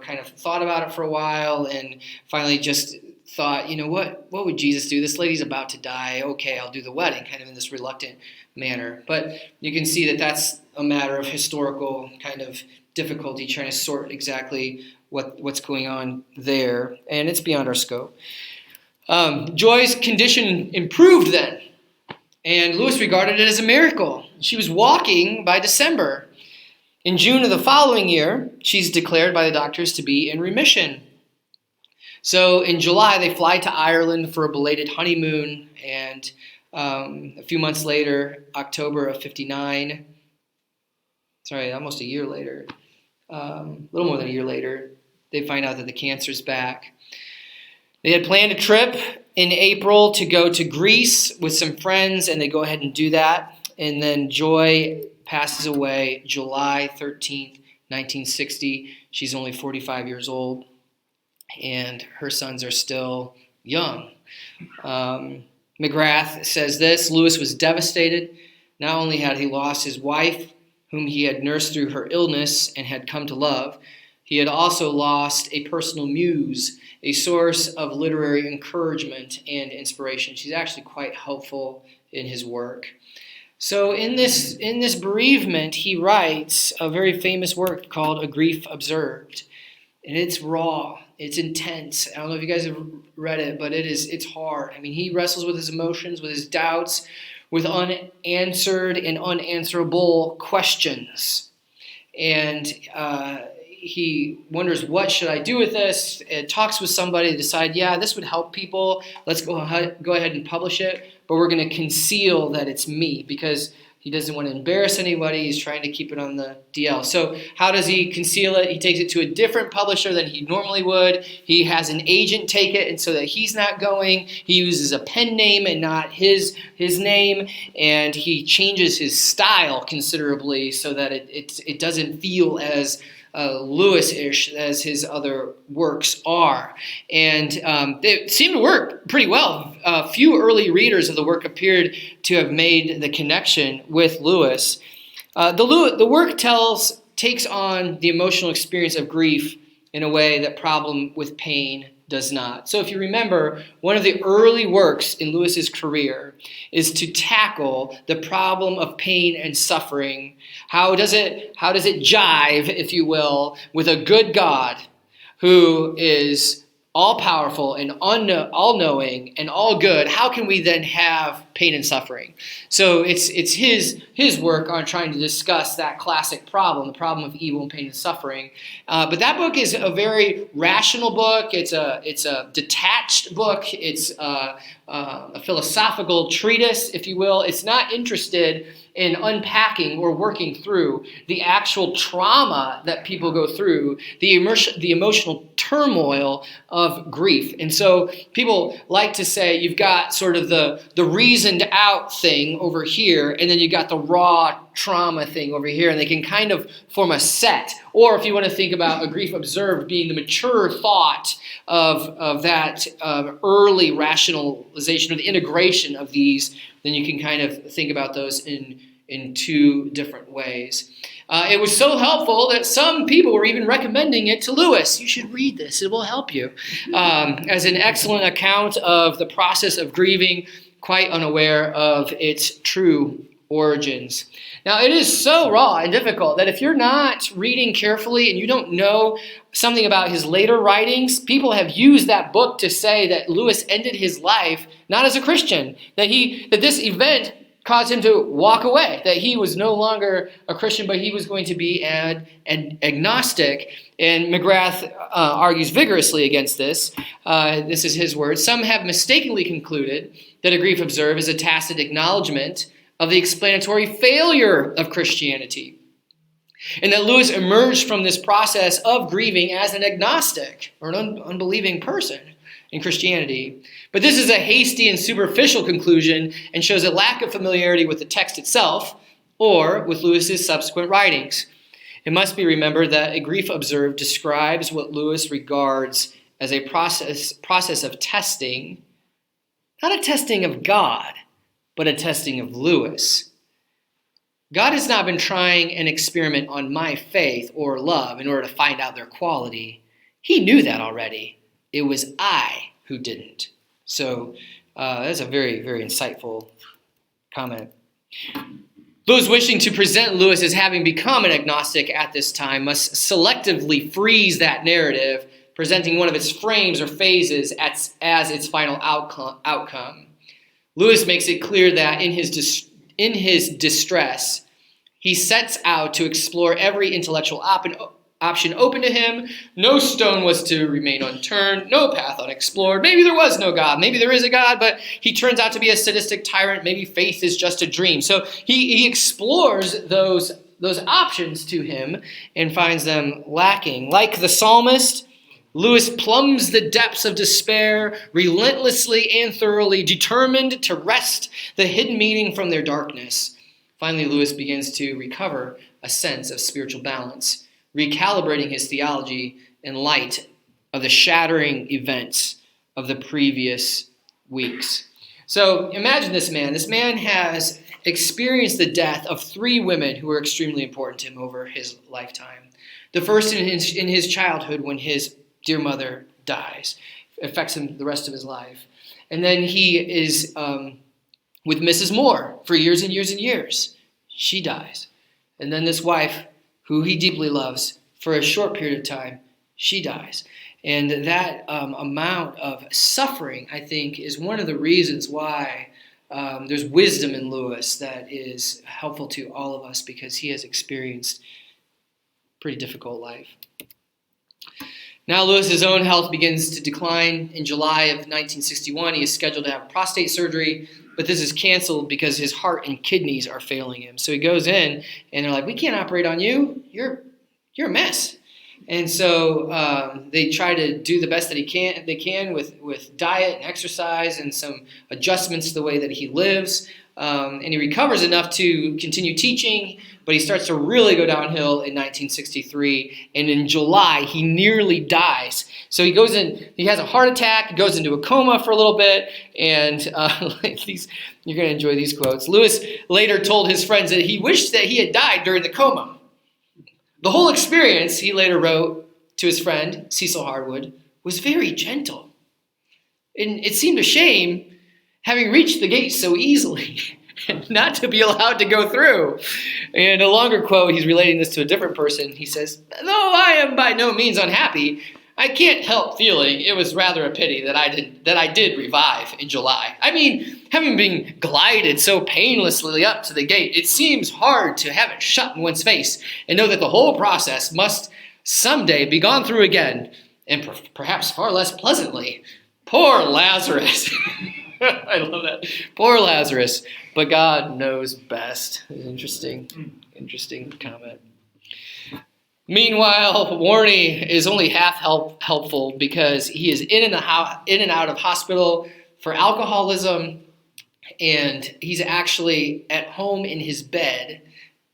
kind of thought about it for a while, and finally just thought, what would Jesus do? This lady's about to die. Okay, I'll do the wedding, kind of in this reluctant manner. But you can see that that's a matter of historical kind of difficulty, trying to sort exactly what's going on there, and it's beyond our scope. Joy's condition improved then, and Lewis regarded it as a miracle. She was walking by December. In June of the following year, she's declared by the doctors to be in remission. So in July, they fly to Ireland for a belated honeymoon, and a few months later, October of 59, almost a year later, a little more than a year later, they find out that the cancer's back. They had planned a trip in April to go to Greece with some friends, and they go ahead and do that. And then Joy passes away July 13th, 1960. She's only 45 years old, and her sons are still young. McGrath says this: Lewis was devastated. Not only had he lost his wife, whom he had nursed through her illness and had come to love, he had also lost a personal muse, a source of literary encouragement and inspiration. She's actually quite helpful in his work. So in this bereavement, he writes a very famous work called A Grief Observed. And it's raw, it's intense. I don't know if you guys have read it, but it's hard. I mean, he wrestles with his emotions, with his doubts, with unanswered and unanswerable questions. And he wonders, what should I do with this? It talks with somebody to decide, this would help people. Let's go ahead and publish it. But we're going to conceal that it's me, because he doesn't want to embarrass anybody. He's trying to keep it on the DL. So how does he conceal it? He takes it to a different publisher than he normally would. He has an agent take it, and so that he's not going, he uses a pen name and not his name, and he changes his style considerably so that it doesn't feel as Lewis-ish as his other works are. And it seemed to work pretty well. A few early readers of the work appeared to have made the connection with Lewis. The work takes on the emotional experience of grief in a way that Problem with Pain does not. So if you remember, one of the early works in Lewis's career is to tackle the problem of pain and suffering. How does it jive, if you will, with a good God who is all-powerful and all-knowing and all-good? How can we then have pain and suffering? So it's his work on trying to discuss that classic problem, the problem of evil and pain and suffering. But that book is a very rational book. It's a detached book. It's a philosophical treatise, if you will. It's not interested in unpacking or working through the actual trauma that people go through, the emotional turmoil of grief. And so people like to say you've got sort of the reasoned out thing over here, and then you got the raw trauma thing over here, and they can kind of form a set. Or if you want to think about A Grief Observed being the mature thought of that early rationalization or the integration of these, then you can kind of think about those in two different ways. It was so helpful that some people were even recommending it to Lewis. You should read this. It will help you. As an excellent account of the process of grieving, quite unaware of its true origins. Now, it is so raw and difficult that if you're not reading carefully and you don't know something about his later writings, people have used that book to say that Lewis ended his life not as a Christian, that this event caused him to walk away, that he was no longer a Christian, but he was going to be an agnostic. And McGrath argues vigorously against this. This is his words. Some have mistakenly concluded that a grief observed is a tacit acknowledgement of the explanatory failure of Christianity, and that Lewis emerged from this process of grieving as an agnostic or an unbelieving person in Christianity. But this is a hasty and superficial conclusion and shows a lack of familiarity with the text itself or with Lewis's subsequent writings. It must be remembered that a grief observed describes what Lewis regards as a process of testing, not a testing of God, but a testing of Lewis. God has not been trying an experiment on my faith or love in order to find out their quality. He knew that already. It was I who didn't. So that's a very, very insightful comment. Those wishing to present Lewis as having become an agnostic at this time must selectively freeze that narrative, presenting one of its frames or phases as its final outcome. Lewis makes it clear that in his distress, he sets out to explore every intellectual option open to him. No stone was to remain unturned, no path unexplored. Maybe there was no God, maybe there is a God, but he turns out to be a sadistic tyrant. Maybe faith is just a dream. So he explores those options to him and finds them lacking. Like the psalmist, Lewis plumbs the depths of despair, relentlessly and thoroughly, determined to wrest the hidden meaning from their darkness. Finally, Lewis begins to recover a sense of spiritual balance, recalibrating his theology in light of the shattering events of the previous weeks. So imagine this man. This man has experienced the death of 3 women who were extremely important to him over his lifetime. The first in his childhood, when his dear mother dies. It affects him the rest of his life. And then he is with Mrs. Moore for years and years and years. She dies. And then this wife, who he deeply loves, for a short period of time, she dies. And that amount of suffering, I think, is one of the reasons why there's wisdom in Lewis that is helpful to all of us, because he has experienced a pretty difficult life. Now Lewis's own health begins to decline. In July of 1961, he is scheduled to have prostate surgery, but this is canceled because his heart and kidneys are failing him. So he goes in, and they're like, "We can't operate on you. You're a mess." And so they try to do the best that they can with diet and exercise and some adjustments to the way that he lives. And he recovers enough to continue teaching, but he starts to really go downhill in 1963. And in July, he nearly dies. So he goes in, he has a heart attack, goes into a coma for a little bit, and you're going to enjoy these quotes. Lewis later told his friends that he wished that he had died during the coma. The whole experience, he later wrote to his friend, Cecil Harwood, was very gentle. And it seemed a shame, having reached the gate so easily, not to be allowed to go through. And a longer quote, he's relating this to a different person. He says, "Though I am by no means unhappy, I can't help feeling it was rather a pity that I did revive in July. I mean, having been glided so painlessly up to the gate, it seems hard to have it shut in one's face and know that the whole process must someday be gone through again, and perhaps far less pleasantly. Poor Lazarus." I love that. Poor Lazarus, but God knows best. Interesting comment. Meanwhile, Warney is only half helpful because he is in and out of hospital for alcoholism, and he's actually at home in his bed.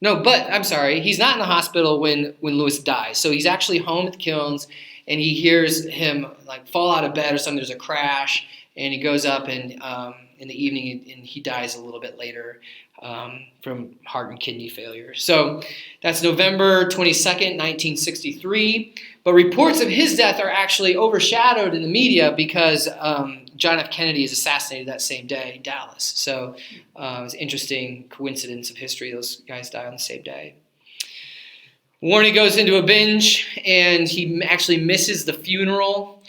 No, but I'm sorry, he's not in the hospital when Lewis dies. So he's actually home at the Kilns, and he hears him like fall out of bed or something. There's a crash. And he goes up and in the evening, and he dies a little bit later from heart and kidney failure. So that's November 22nd, 1963. But reports of his death are actually overshadowed in the media because John F. Kennedy is assassinated that same day in Dallas. So it's an interesting coincidence of history. Those guys die on the same day. Warren goes into a binge, and he actually misses the funeral.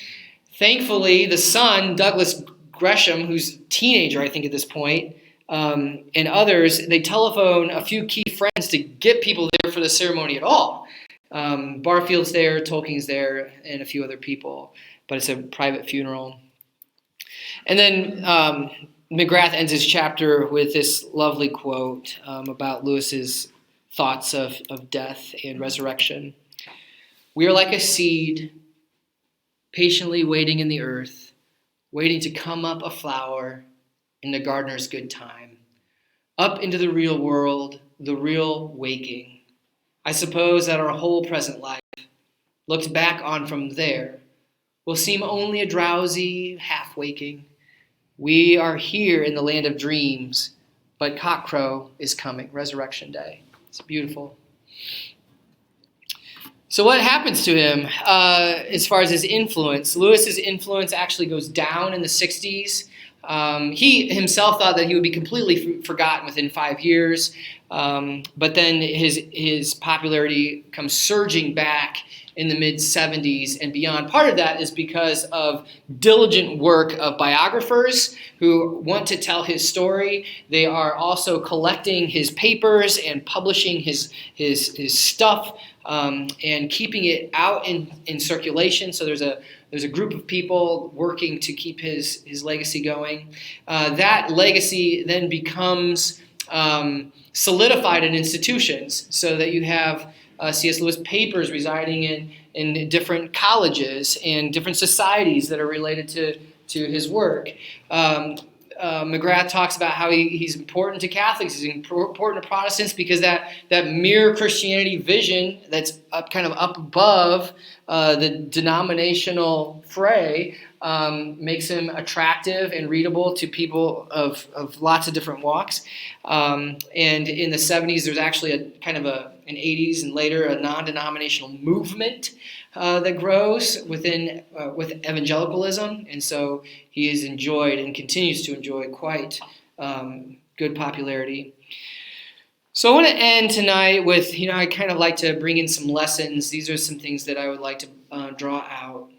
Thankfully, the son, Douglas Gresham, who's a teenager, I think, at this point, and others, they telephone a few key friends to get people there for the ceremony at all. Barfield's there, Tolkien's there, and a few other people, but it's a private funeral. And then McGrath ends his chapter with this lovely quote about Lewis's thoughts of death and resurrection. We are like a seed patiently waiting in the earth, waiting to come up a flower in the gardener's good time, up into the real world, the real waking. I suppose that our whole present life, looked back on from there, will seem only a drowsy half-waking. We are here in the land of dreams, but cockcrow is coming, Resurrection Day. It's beautiful. So what happens to him as far as his influence? Lewis's influence actually goes down in the 60s. He himself thought that he would be completely forgotten within 5 years, but then his popularity comes surging back in the mid-70s and beyond. Part of that is because of diligent work of biographers who want to tell his story. They are also collecting his papers and publishing his stuff and keeping it out in circulation. So there's a group of people working to keep his legacy going. That legacy then becomes solidified in institutions, so that you have C.S. Lewis papers residing in different colleges and different societies that are related to his work. McGrath talks about how he's important to Catholics, he's important to Protestants, because that mere Christianity vision that's kind of up above the denominational fray makes him attractive and readable to people of lots of different walks. And in the 70s, there's actually in 80s and later, a non-denominational movement that grows with evangelicalism, and so he has enjoyed and continues to enjoy quite good popularity. So I want to end tonight with, I kind of like to bring in some lessons. These are some things that I would like to draw out.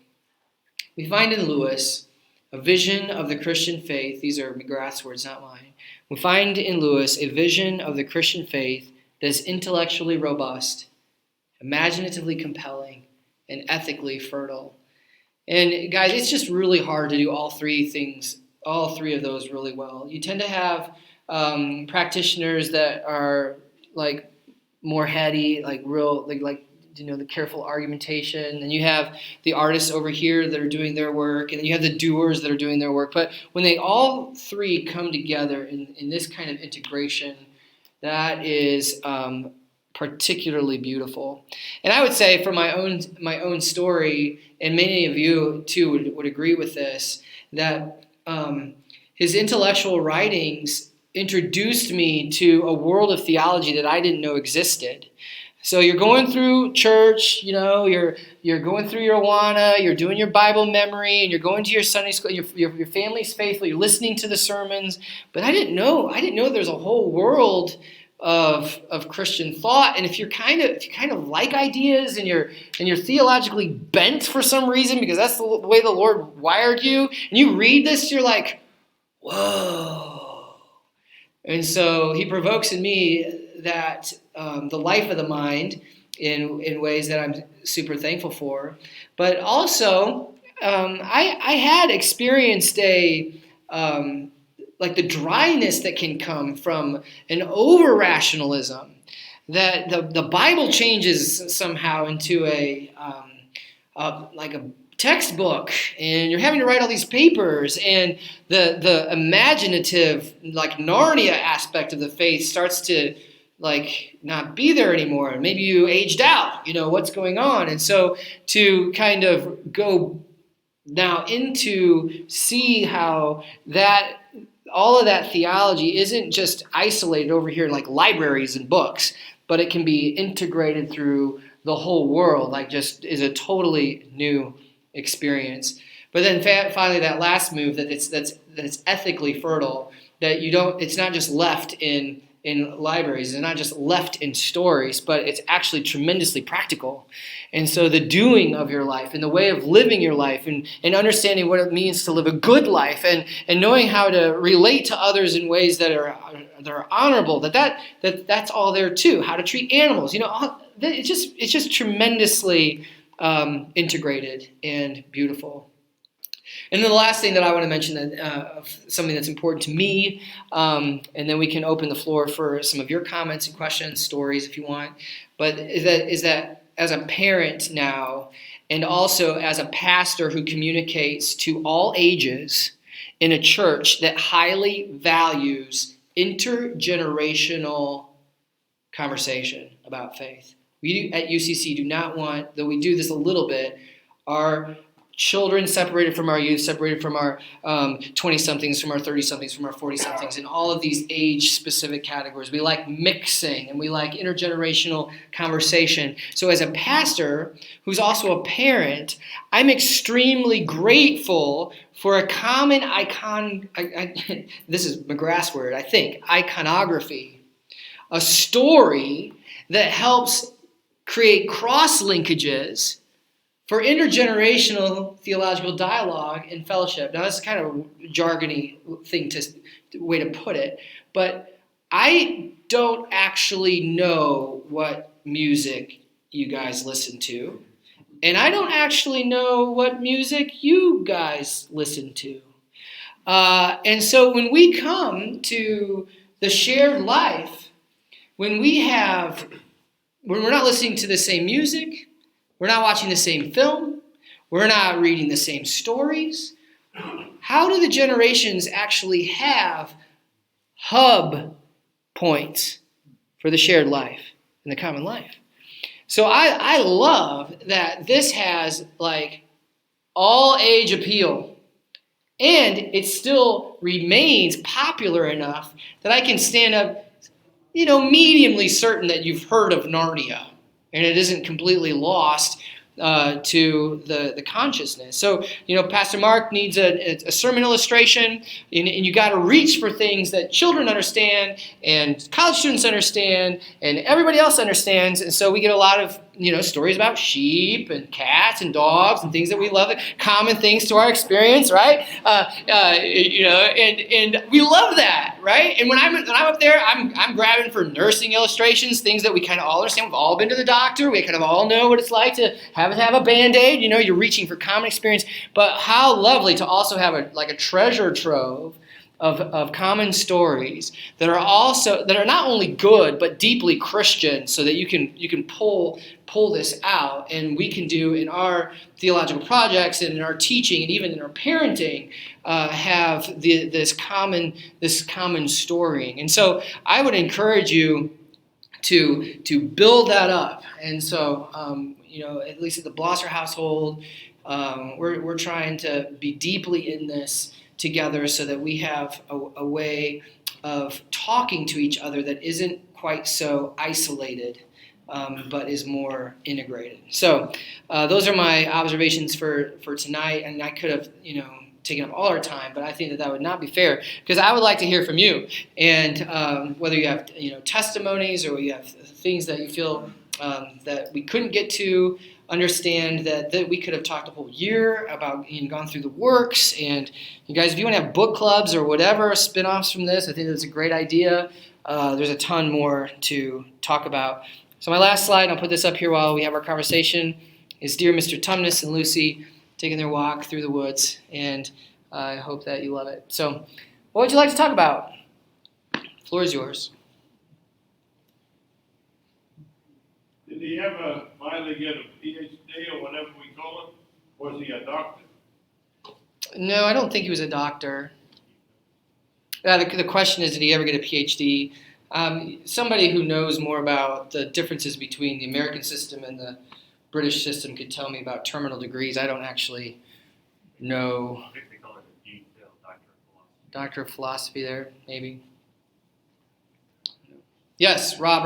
We find in Lewis a vision of the Christian faith. These are McGrath's words, not mine. We find in Lewis a vision of the Christian faith that is intellectually robust, imaginatively compelling, and ethically fertile. And guys, it's just really hard to do all three of those really well. You tend to have practitioners that are like more heady, like real, like the careful argumentation. And you have the artists over here that are doing their work, and then you have the doers that are doing their work. But when they all three come together in this kind of integration, that is particularly beautiful. And I would say, for my own story, and many of you too would agree with this, that his intellectual writings introduced me to a world of theology that I didn't know existed. So you're going through church, you're going through your Awana, you're doing your Bible memory, and you're going to your Sunday school, your family's faithful, you're listening to the sermons, but I didn't know there's a whole world of Christian thought. And if you kind of like ideas and you're theologically bent for some reason, because that's the way the Lord wired you, and you read this, you're like, whoa. And so he provokes in me that the life of the mind in ways that I'm super thankful for. But also, I had experienced like the dryness that can come from an over-rationalism, that the Bible changes somehow into like a textbook, and you're having to write all these papers, and the imaginative, like Narnia aspect of the faith starts to like not be there anymore. And maybe you aged out, what's going on. And so to kind of go now into see how that all of that theology isn't just isolated over here like libraries and books, but it can be integrated through the whole world, like just is a totally new experience. But then finally, that last move that's ethically fertile, that you don't, it's not just left in libraries, it's not just left in stories, but it's actually tremendously practical. And so the doing of your life and the way of living your life and understanding what it means to live a good life and knowing how to relate to others in ways that are honorable, that's all there too. How to treat animals, it's just tremendously integrated and beautiful. And then the last thing that I want to mention, something that's important to me, and then we can open the floor for some of your comments and questions, stories if you want, but is that as a parent now, and also as a pastor who communicates to all ages in a church that highly values intergenerational conversation about faith. We at UCC do not want, though we do this a little bit, our children separated from our youth, separated from our 20-somethings, from our 30-somethings, from our 40-somethings, in all of these age-specific categories. We like mixing, and we like intergenerational conversation. So as a pastor, who's also a parent, I'm extremely grateful for a common this is McGrath's word, I think, iconography, a story that helps create cross-linkages for intergenerational theological dialogue and fellowship. Now, that's kind of a jargony way to put it, but I don't actually know what music you guys listen to, and I don't actually know what music you guys listen to. And so when we come to the shared life, when we're not listening to the same music, we're not watching the same film, we're not reading the same stories, how do the generations actually have hub points for the shared life and the common life? So I love that this has like all age appeal, and it still remains popular enough that I can stand up, mediumly certain that you've heard of Narnia, and it isn't completely lost to the consciousness. So, Pastor Mark needs a sermon illustration, and you got to reach for things that children understand, and college students understand, and everybody else understands. And so we get a lot of stories about sheep and cats and dogs and things that we love, common things to our experience, right? And we love that, right? And when I'm up there, I'm grabbing for nursing illustrations, things that we kind of all understand. We've all been to the doctor. We kind of all know what it's like to have a Band-Aid. You're reaching for common experience. But how lovely to also have a treasure trove of common stories that are not only good but deeply Christian, so that you can pull this out, and we can do in our theological projects and in our teaching and even in our parenting have this common storying. And so I would encourage you to build that up. And so at least at the Blosser household, we're trying to be deeply in this together, so that we have a way of talking to each other that isn't quite so isolated, but is more integrated. So those are my observations for tonight, and I could have taken up all our time, but I think that would not be fair, because I would like to hear from you, and whether you have testimonies, or you have things that you feel that we couldn't get to. Understand that we could have talked a whole year about gone through the works, and you guys, if you want to have book clubs or whatever spin-offs from this, I think that's a great idea. There's a ton more to talk about. So my last slide, and I'll put this up here while we have our conversation, is dear Mr. Tumnus and Lucy taking their walk through the woods, and I hope that you love it. So what would you like to talk about? The floor is yours. Did he ever finally get a PhD or whatever we call it? Was he a doctor? No, I don't think he was a doctor. The question is, did he ever get a PhD? Somebody who knows more about the differences between the American system and the British system could tell me about terminal degrees. I don't actually know. I think they call it a DPhil, Doctor of Philosophy. Doctor of Philosophy there, maybe. Yes, Rob.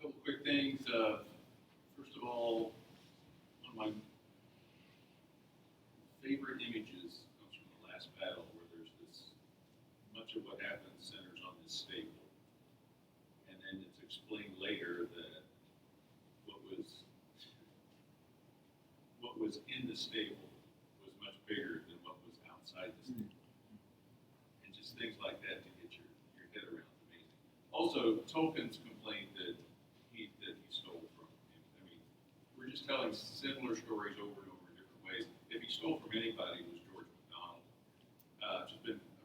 Couple quick things. recall one of my favorite images comes from the last battle, where there's this, much of what happens centers on this stable. And then it's explained later that what was in the stable was much bigger than what was outside the stable. And just things like that to get your head around is amazing. Also, Tolkien's complained that he stole from him. I mean, we're just telling similar stories over and over in different ways. If he stole from anybody, it was George MacDonald. I've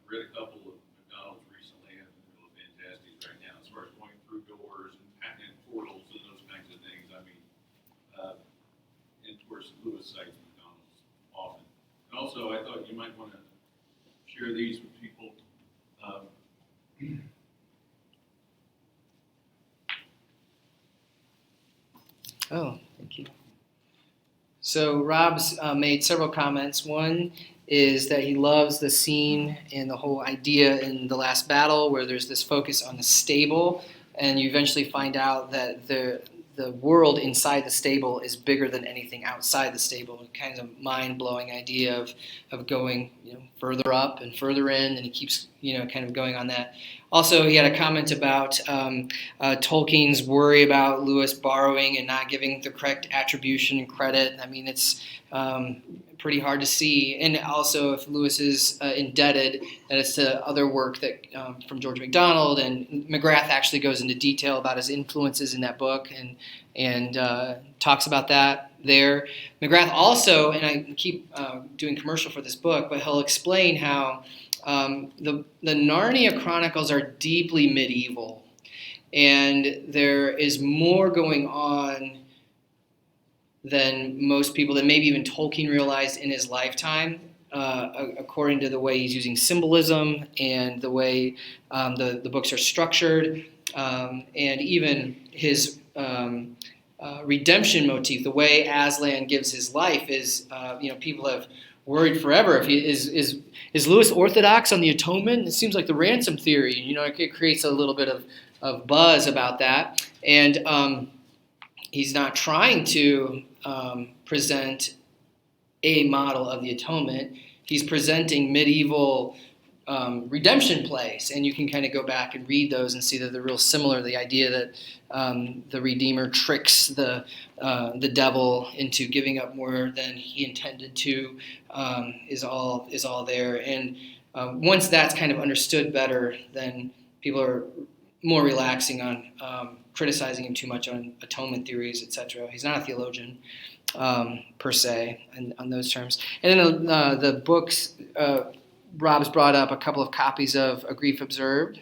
read a couple of MacDonald's recently, and they're fantastic right now as far as going through doors and portals and those kinds of things. I mean, and of course, Lewis cites McDonald's often. And also, I thought you might want to share these with people. Oh, thank you. So Rob's made several comments. One is that he loves the scene and the whole idea in The Last Battle where there's this focus on the stable, and you eventually find out that the world inside the stable is bigger than anything outside the stable. Kind of mind-blowing idea of going further up and further in, and he keeps kind of going on that. Also, he had a comment about Tolkien's worry about Lewis borrowing and not giving the correct attribution and credit. I mean, it's pretty hard to see. And also, if Lewis is indebted, that it's to other work that from George MacDonald. And McGrath actually goes into detail about his influences in that book and talks about that there. McGrath also, and I keep doing commercial for this book, but he'll explain how the Narnia Chronicles are deeply medieval, and there is more going on than most people, that maybe even Tolkien realized in his lifetime, according to the way he's using symbolism and the way the books are structured, and even his redemption motif, the way Aslan gives his life is, people have worried forever if he is Lewis orthodox on the atonement. It seems like the ransom theory, it creates a little bit of buzz about that, and he's not trying to present a model of the atonement. He's presenting medieval redemption plays, and you can kind of go back and read those and see that they're real similar. The idea that the Redeemer tricks the devil into giving up more than he intended to is all there. And once that's kind of understood better, then people are more relaxing on criticizing him too much on atonement theories, etc. He's not a theologian per se, on those terms. And then the books. Rob's brought up a couple of copies of A Grief Observed,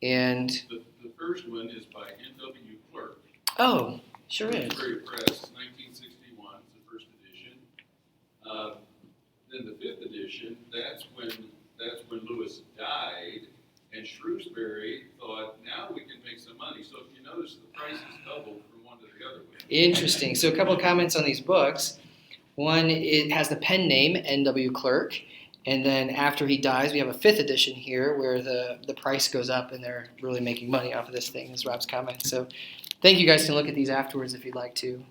and The first one is by N.W. Clerk. Oh, sure is. Press, 1961, is the first edition. Then the fifth edition, that's when Lewis died, and Shrewsbury thought, now we can make some money. So if you notice, the price is doubled from one to the other one. Interesting. So a couple of comments on these books. One, it has the pen name N.W. Clerk. And then after he dies, we have a fifth edition here where the price goes up and they're really making money off of this thing, is Rob's comment. So thank you. Guys can look at these afterwards if you'd like to.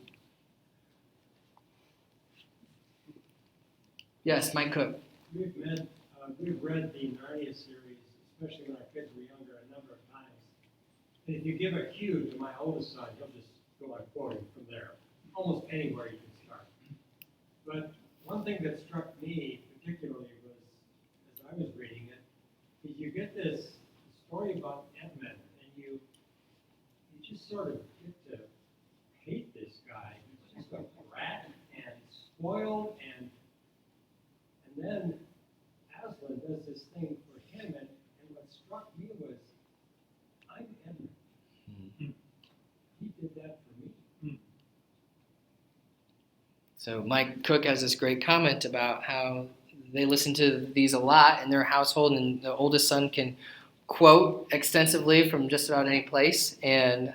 Yes, Mike Cook. We've read the Narnia series, especially when our kids were younger, a number of times. And if you give a cue to my oldest son, he'll just go on quoting from there, almost anywhere you can start. But one thing that struck me particularly was, as I was reading it, is you get this story about Edmund, and you just sort of get to hate this guy. He's just a brat and spoiled, and then Aslan does this thing for him, and what struck me was, I'm Edmund. Mm-hmm. He did that for me. So Mike Cook has this great comment about how they listen to these a lot in their household, and the oldest son can quote extensively from just about any place. And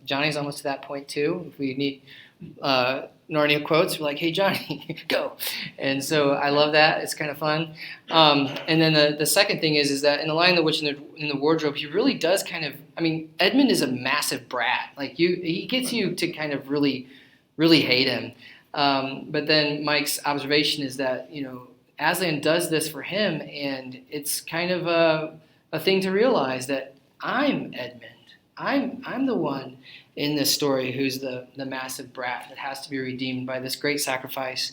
Johnny's almost to that point too. If we need Narnia quotes, we're like, hey Johnny, go. And so I love that. It's kind of fun. And then the second thing is that in The Lion, the Witch, and the Wardrobe, he really does kind of, Edmund is a massive brat. Like he gets you to kind of really really hate him. But then Mike's observation is that, Aslan does this for him, and it's kind of a thing to realize that I'm Edmund. I'm the one in this story who's the massive brat that has to be redeemed by this great sacrifice.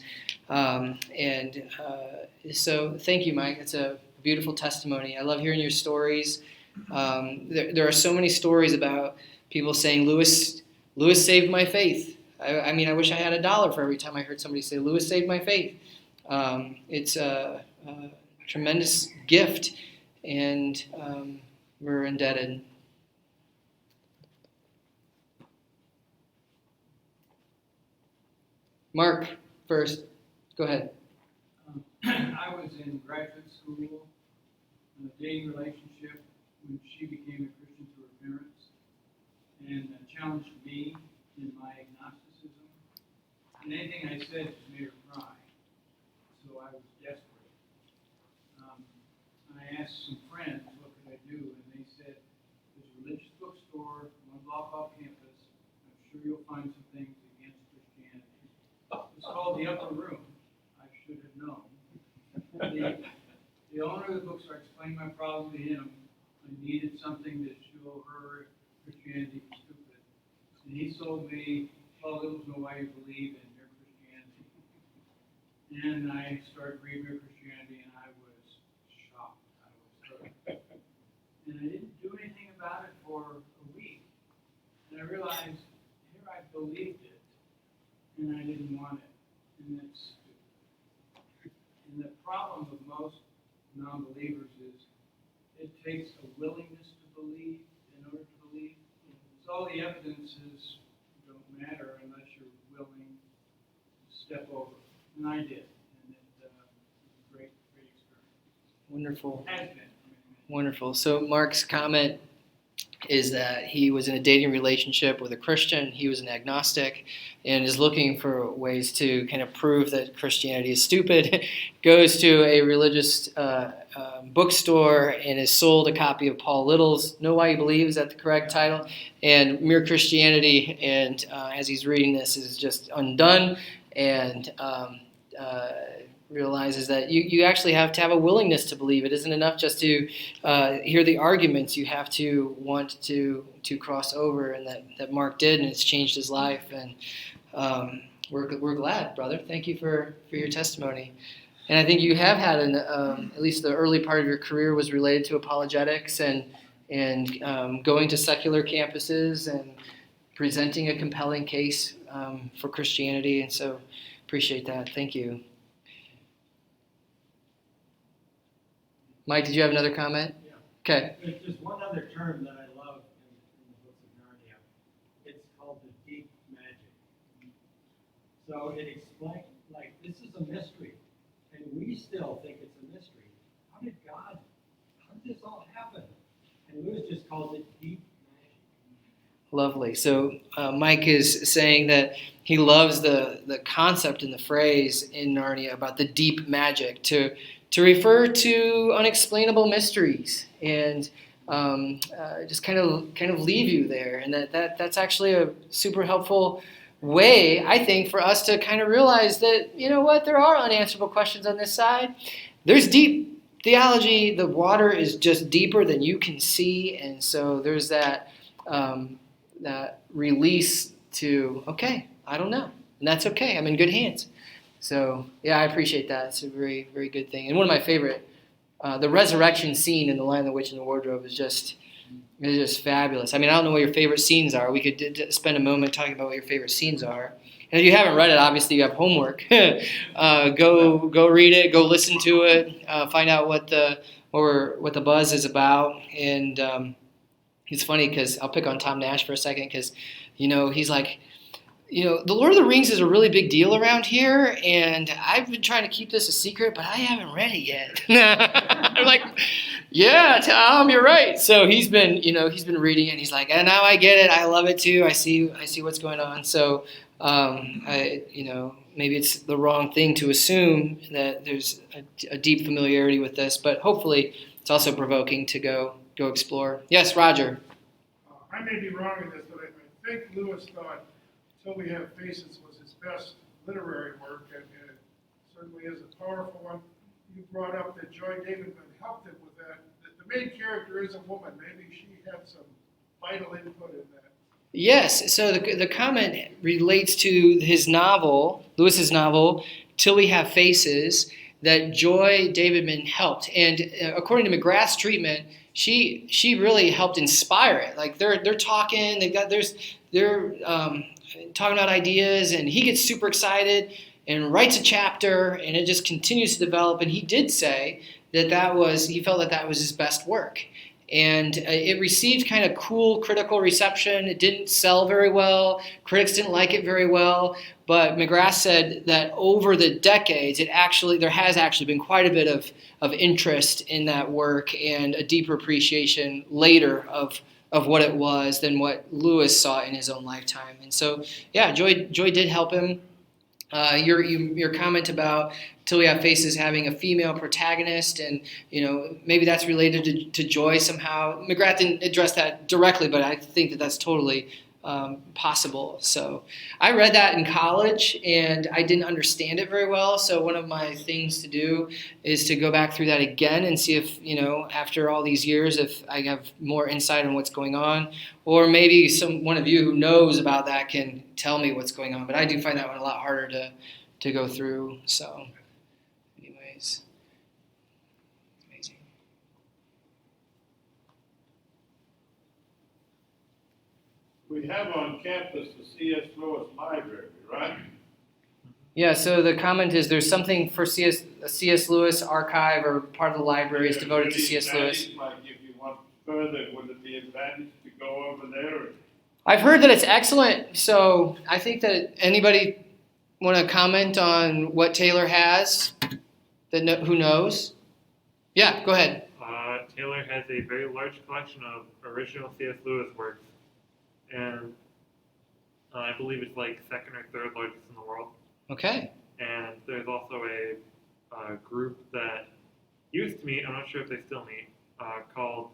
So thank you, Mike. It's a beautiful testimony. I love hearing your stories. There are so many stories about people saying, Lewis saved my faith. I mean, I wish I had $1 for every time I heard somebody say, Lewis saved my faith. It's a tremendous gift, and we're indebted. Mark, first. Go ahead. I was in graduate school in a dating relationship when she became a Christian through her parents and challenged me in my agnosticism. And anything I said just made her cry. So I was desperate. I asked some friends, what could I do? And they said, there's a religious bookstore on block off campus. I'm sure you'll find some things against Christianity. It's called The Upper Room. I should have known. The owner of the bookstore explained my problem to him. I needed something to show her Christianity was stupid. And he sold me 12 Little Know Why You Believe in Your Christianity. And I started reading Your Christianity, and I was shocked. I was hurt. And I didn't do anything about it for a week. And I realized, here I believed it, and I didn't want it. And that's stupid. And the problem with most non-believers is it takes a willingness to believe in order to believe. So all the evidences don't matter unless you're willing to step over. And I did. And it was a great experience. Wonderful. It has been. Wonderful. So Mark's comment is that he was in a dating relationship with a Christian. He was an agnostic and is looking for ways to kind of prove that Christianity is stupid. Goes to a religious bookstore and is sold a copy of Paul Little's Know Why You Believe, is that the correct title? And Mere Christianity, and as he's reading this, is just undone, and realizes that you actually have to have a willingness to believe. It isn't enough just to hear the arguments. You have to want to cross over, and that Mark did, and it's changed his life. And we're glad, brother. Thank you for your testimony. And I think you have had at least the early part of your career was related to apologetics and going to secular campuses and presenting a compelling case for Christianity. And so appreciate that. Thank you. Mike, did you have another comment? Yeah. Okay. There's just one other term that I love in the books of Narnia. It's called the deep magic. So it explains, like, this is a mystery, and we still think it's a mystery. How did this all happen? And Lewis just calls it deep magic. Lovely. So Mike is saying that he loves the concept and the phrase in Narnia about the deep magic to refer to unexplainable mysteries and just kind of leave you there, and that's actually a super helpful way, I think, for us to kind of realize that, you know what, there are unanswerable questions on this side. There's deep theology. The water is just deeper than you can see, and so there's that release to, okay, I don't know, and that's okay. I'm in good hands. So, yeah, I appreciate that. It's a very, very good thing. And one of my favorite, the resurrection scene in The Lion, the Witch, and the Wardrobe is just fabulous. I mean, I don't know what your favorite scenes are. We could spend a moment talking about what your favorite scenes are. And if you haven't read it, obviously you have homework. Go read it. Go listen to it. Find out what the buzz is about. And it's funny because I'll pick on Tom Nash for a second because, he's like, the Lord of the Rings is a really big deal around here, and I've been trying to keep this a secret, but I haven't read it yet. I'm like, yeah, Tom, you're right. So he's been reading it, and he's like, and now I get it. I love it too. I see what's going on. So, maybe it's the wrong thing to assume that there's a deep familiarity with this, but hopefully it's also provoking to go explore. Yes, Roger. I may be wrong in this, but I think Lewis thought "Till We Have Faces" was best literary work, and it certainly is a powerful one. You brought up that Joy Davidman helped him with that. The main character is a woman. Maybe she had some vital input in that. Yes, so the comment relates to his novel, Lewis's novel, Till We Have Faces, that Joy Davidman helped. And according to McGrath's treatment, she really helped inspire it. Like they're talking, they're talking about ideas, and he gets super excited and writes a chapter, and it just continues to develop. And he did say that he felt that was his best work. And it received kind of cool critical reception. It didn't sell very well. Critics didn't like it very well. But McGrath said that over the decades, there has actually been quite a bit of interest in that work and a deeper appreciation later of what it was than what Lewis saw in his own lifetime. And so, yeah, Joy did help him. Your comment about Till We Have Faces having a female protagonist, and maybe that's related to Joy somehow. McGrath didn't address that directly, but I think that that's totally possible. So I read that in college, and I didn't understand it very well. So one of my things to do is to go back through that again and see if, after all these years, if I have more insight on what's going on, or maybe one of you who knows about that can tell me what's going on. But I do find that one a lot harder to go through. So anyways, amazing. We have on campus the C.S. Lewis Library, right? Yeah, so the comment is there's something for C.S. Lewis archive, or part of the library is devoted to C.S. Lewis. Like if you want further, would it be advantage to go over there? I've heard that it's excellent, so I think that anybody want to comment on what Taylor has, who knows? Yeah, go ahead. Taylor has a very large collection of original C.S. Lewis works, and I believe it's like second or third largest in the world. Okay. And there's also a group that used to meet, I'm not sure if they still meet, called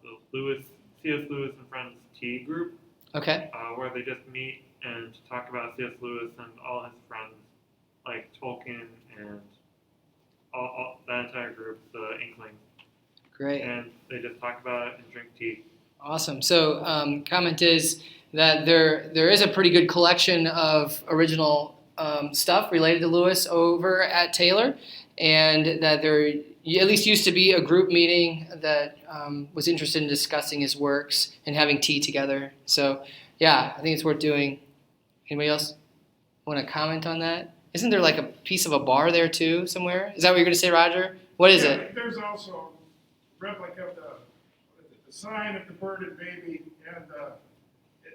the C.S. Lewis and Friends Tea Group. Okay. Where they just meet and talk about C.S. Lewis and all his friends, like Tolkien and all that entire group, the Inklings. Great. And they just talk about it and drink tea. Awesome. So comment is that there is a pretty good collection of original stuff related to Lewis over at Taylor, and that there at least used to be a group meeting that was interested in discussing his works and having tea together. So yeah, I think it's worth doing. Anybody else want to comment on that? Isn't there like a piece of a bar there too somewhere? Is that what you're going to say, Roger? What is it? There's also a replica of the sign of the birded baby, and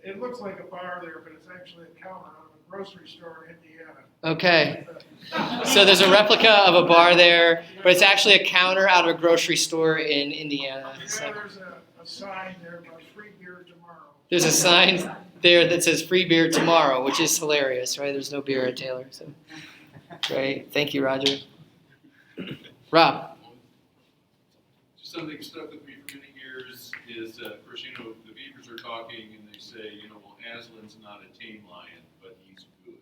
it looks like a bar there, but it's actually a counter out of a grocery store in Indiana. Okay. So there's a replica of a bar there, but it's actually a counter out of a grocery store in Indiana. So. Yeah, there's a sign there about free beer tomorrow. There's a sign there that says free beer tomorrow, which is hilarious, right? There's no beer at Taylor. So great. Thank you, Roger. Rob. Just something that stuck with me for many years is, of course, the Beavers are talking and they say, well, Aslan's not a tame lion, but he's good.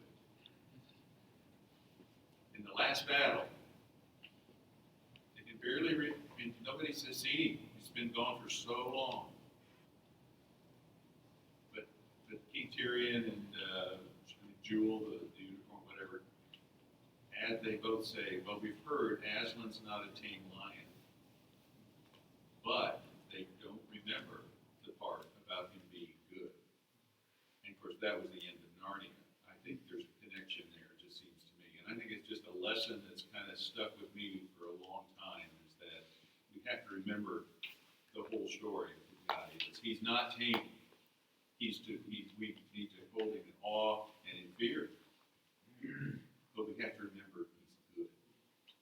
In the last battle, they can barely, nobody's seen him. He's been gone for so long. But King Tyrion and Jewel, the unicorn, whatever, they both say, well, we've heard Aslan's not a tame lion. But they don't remember the part about him being good. And of course, that was the end of Narnia. I think there's a connection there, it just seems to me. And I think it's just a lesson that's kind of stuck with me for a long time, is that we have to remember the whole story of who God is. He's not tame. We need to hold him in awe and in fear. But we have to remember he's good.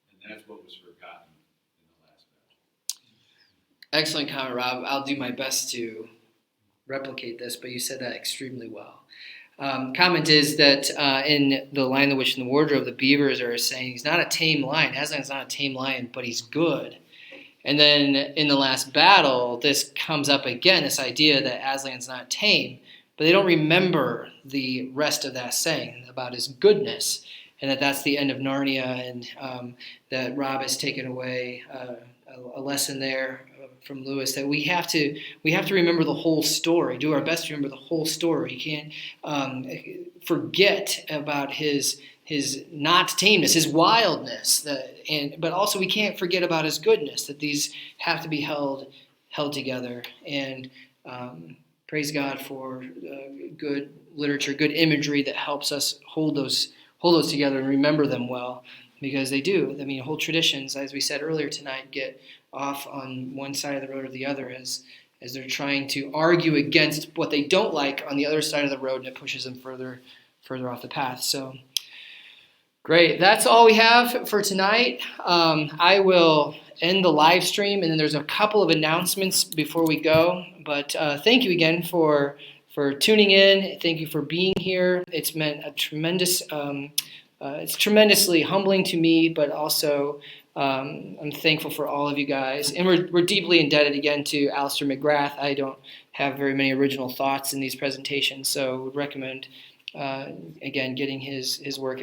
And that's what was forgotten. Excellent comment, Rob. I'll do my best to replicate this, but you said that extremely well. Comment is that in The Lion, the Witch, and the Wardrobe, the Beavers are saying he's not a tame lion. Aslan's not a tame lion, but he's good. And then in the last battle, this comes up again, this idea that Aslan's not tame, but they don't remember the rest of that saying about his goodness, and that's the end of Narnia, and that Rob has taken away a lesson there from Lewis, that we have to remember the whole story, do our best to remember the whole story. You can't forget about his not tameness, his wildness, but also we can't forget about his goodness, that these have to be held together. And praise God for good literature, good imagery that helps us hold those together and remember them well, because they do. I mean, whole traditions, as we said earlier tonight, get off on one side of the road or the other as they're trying to argue against what they don't like on the other side of the road, and it pushes them further off the path. So great. That's all we have for tonight. I will end the live stream, and then there's a couple of announcements before we go. But thank you again for tuning in. Thank you for being here. It's meant a tremendous. It's tremendously humbling to me, but also I'm thankful for all of you guys. And we're deeply indebted again to Alistair McGrath. I don't have very many original thoughts in these presentations, so would recommend again getting his work.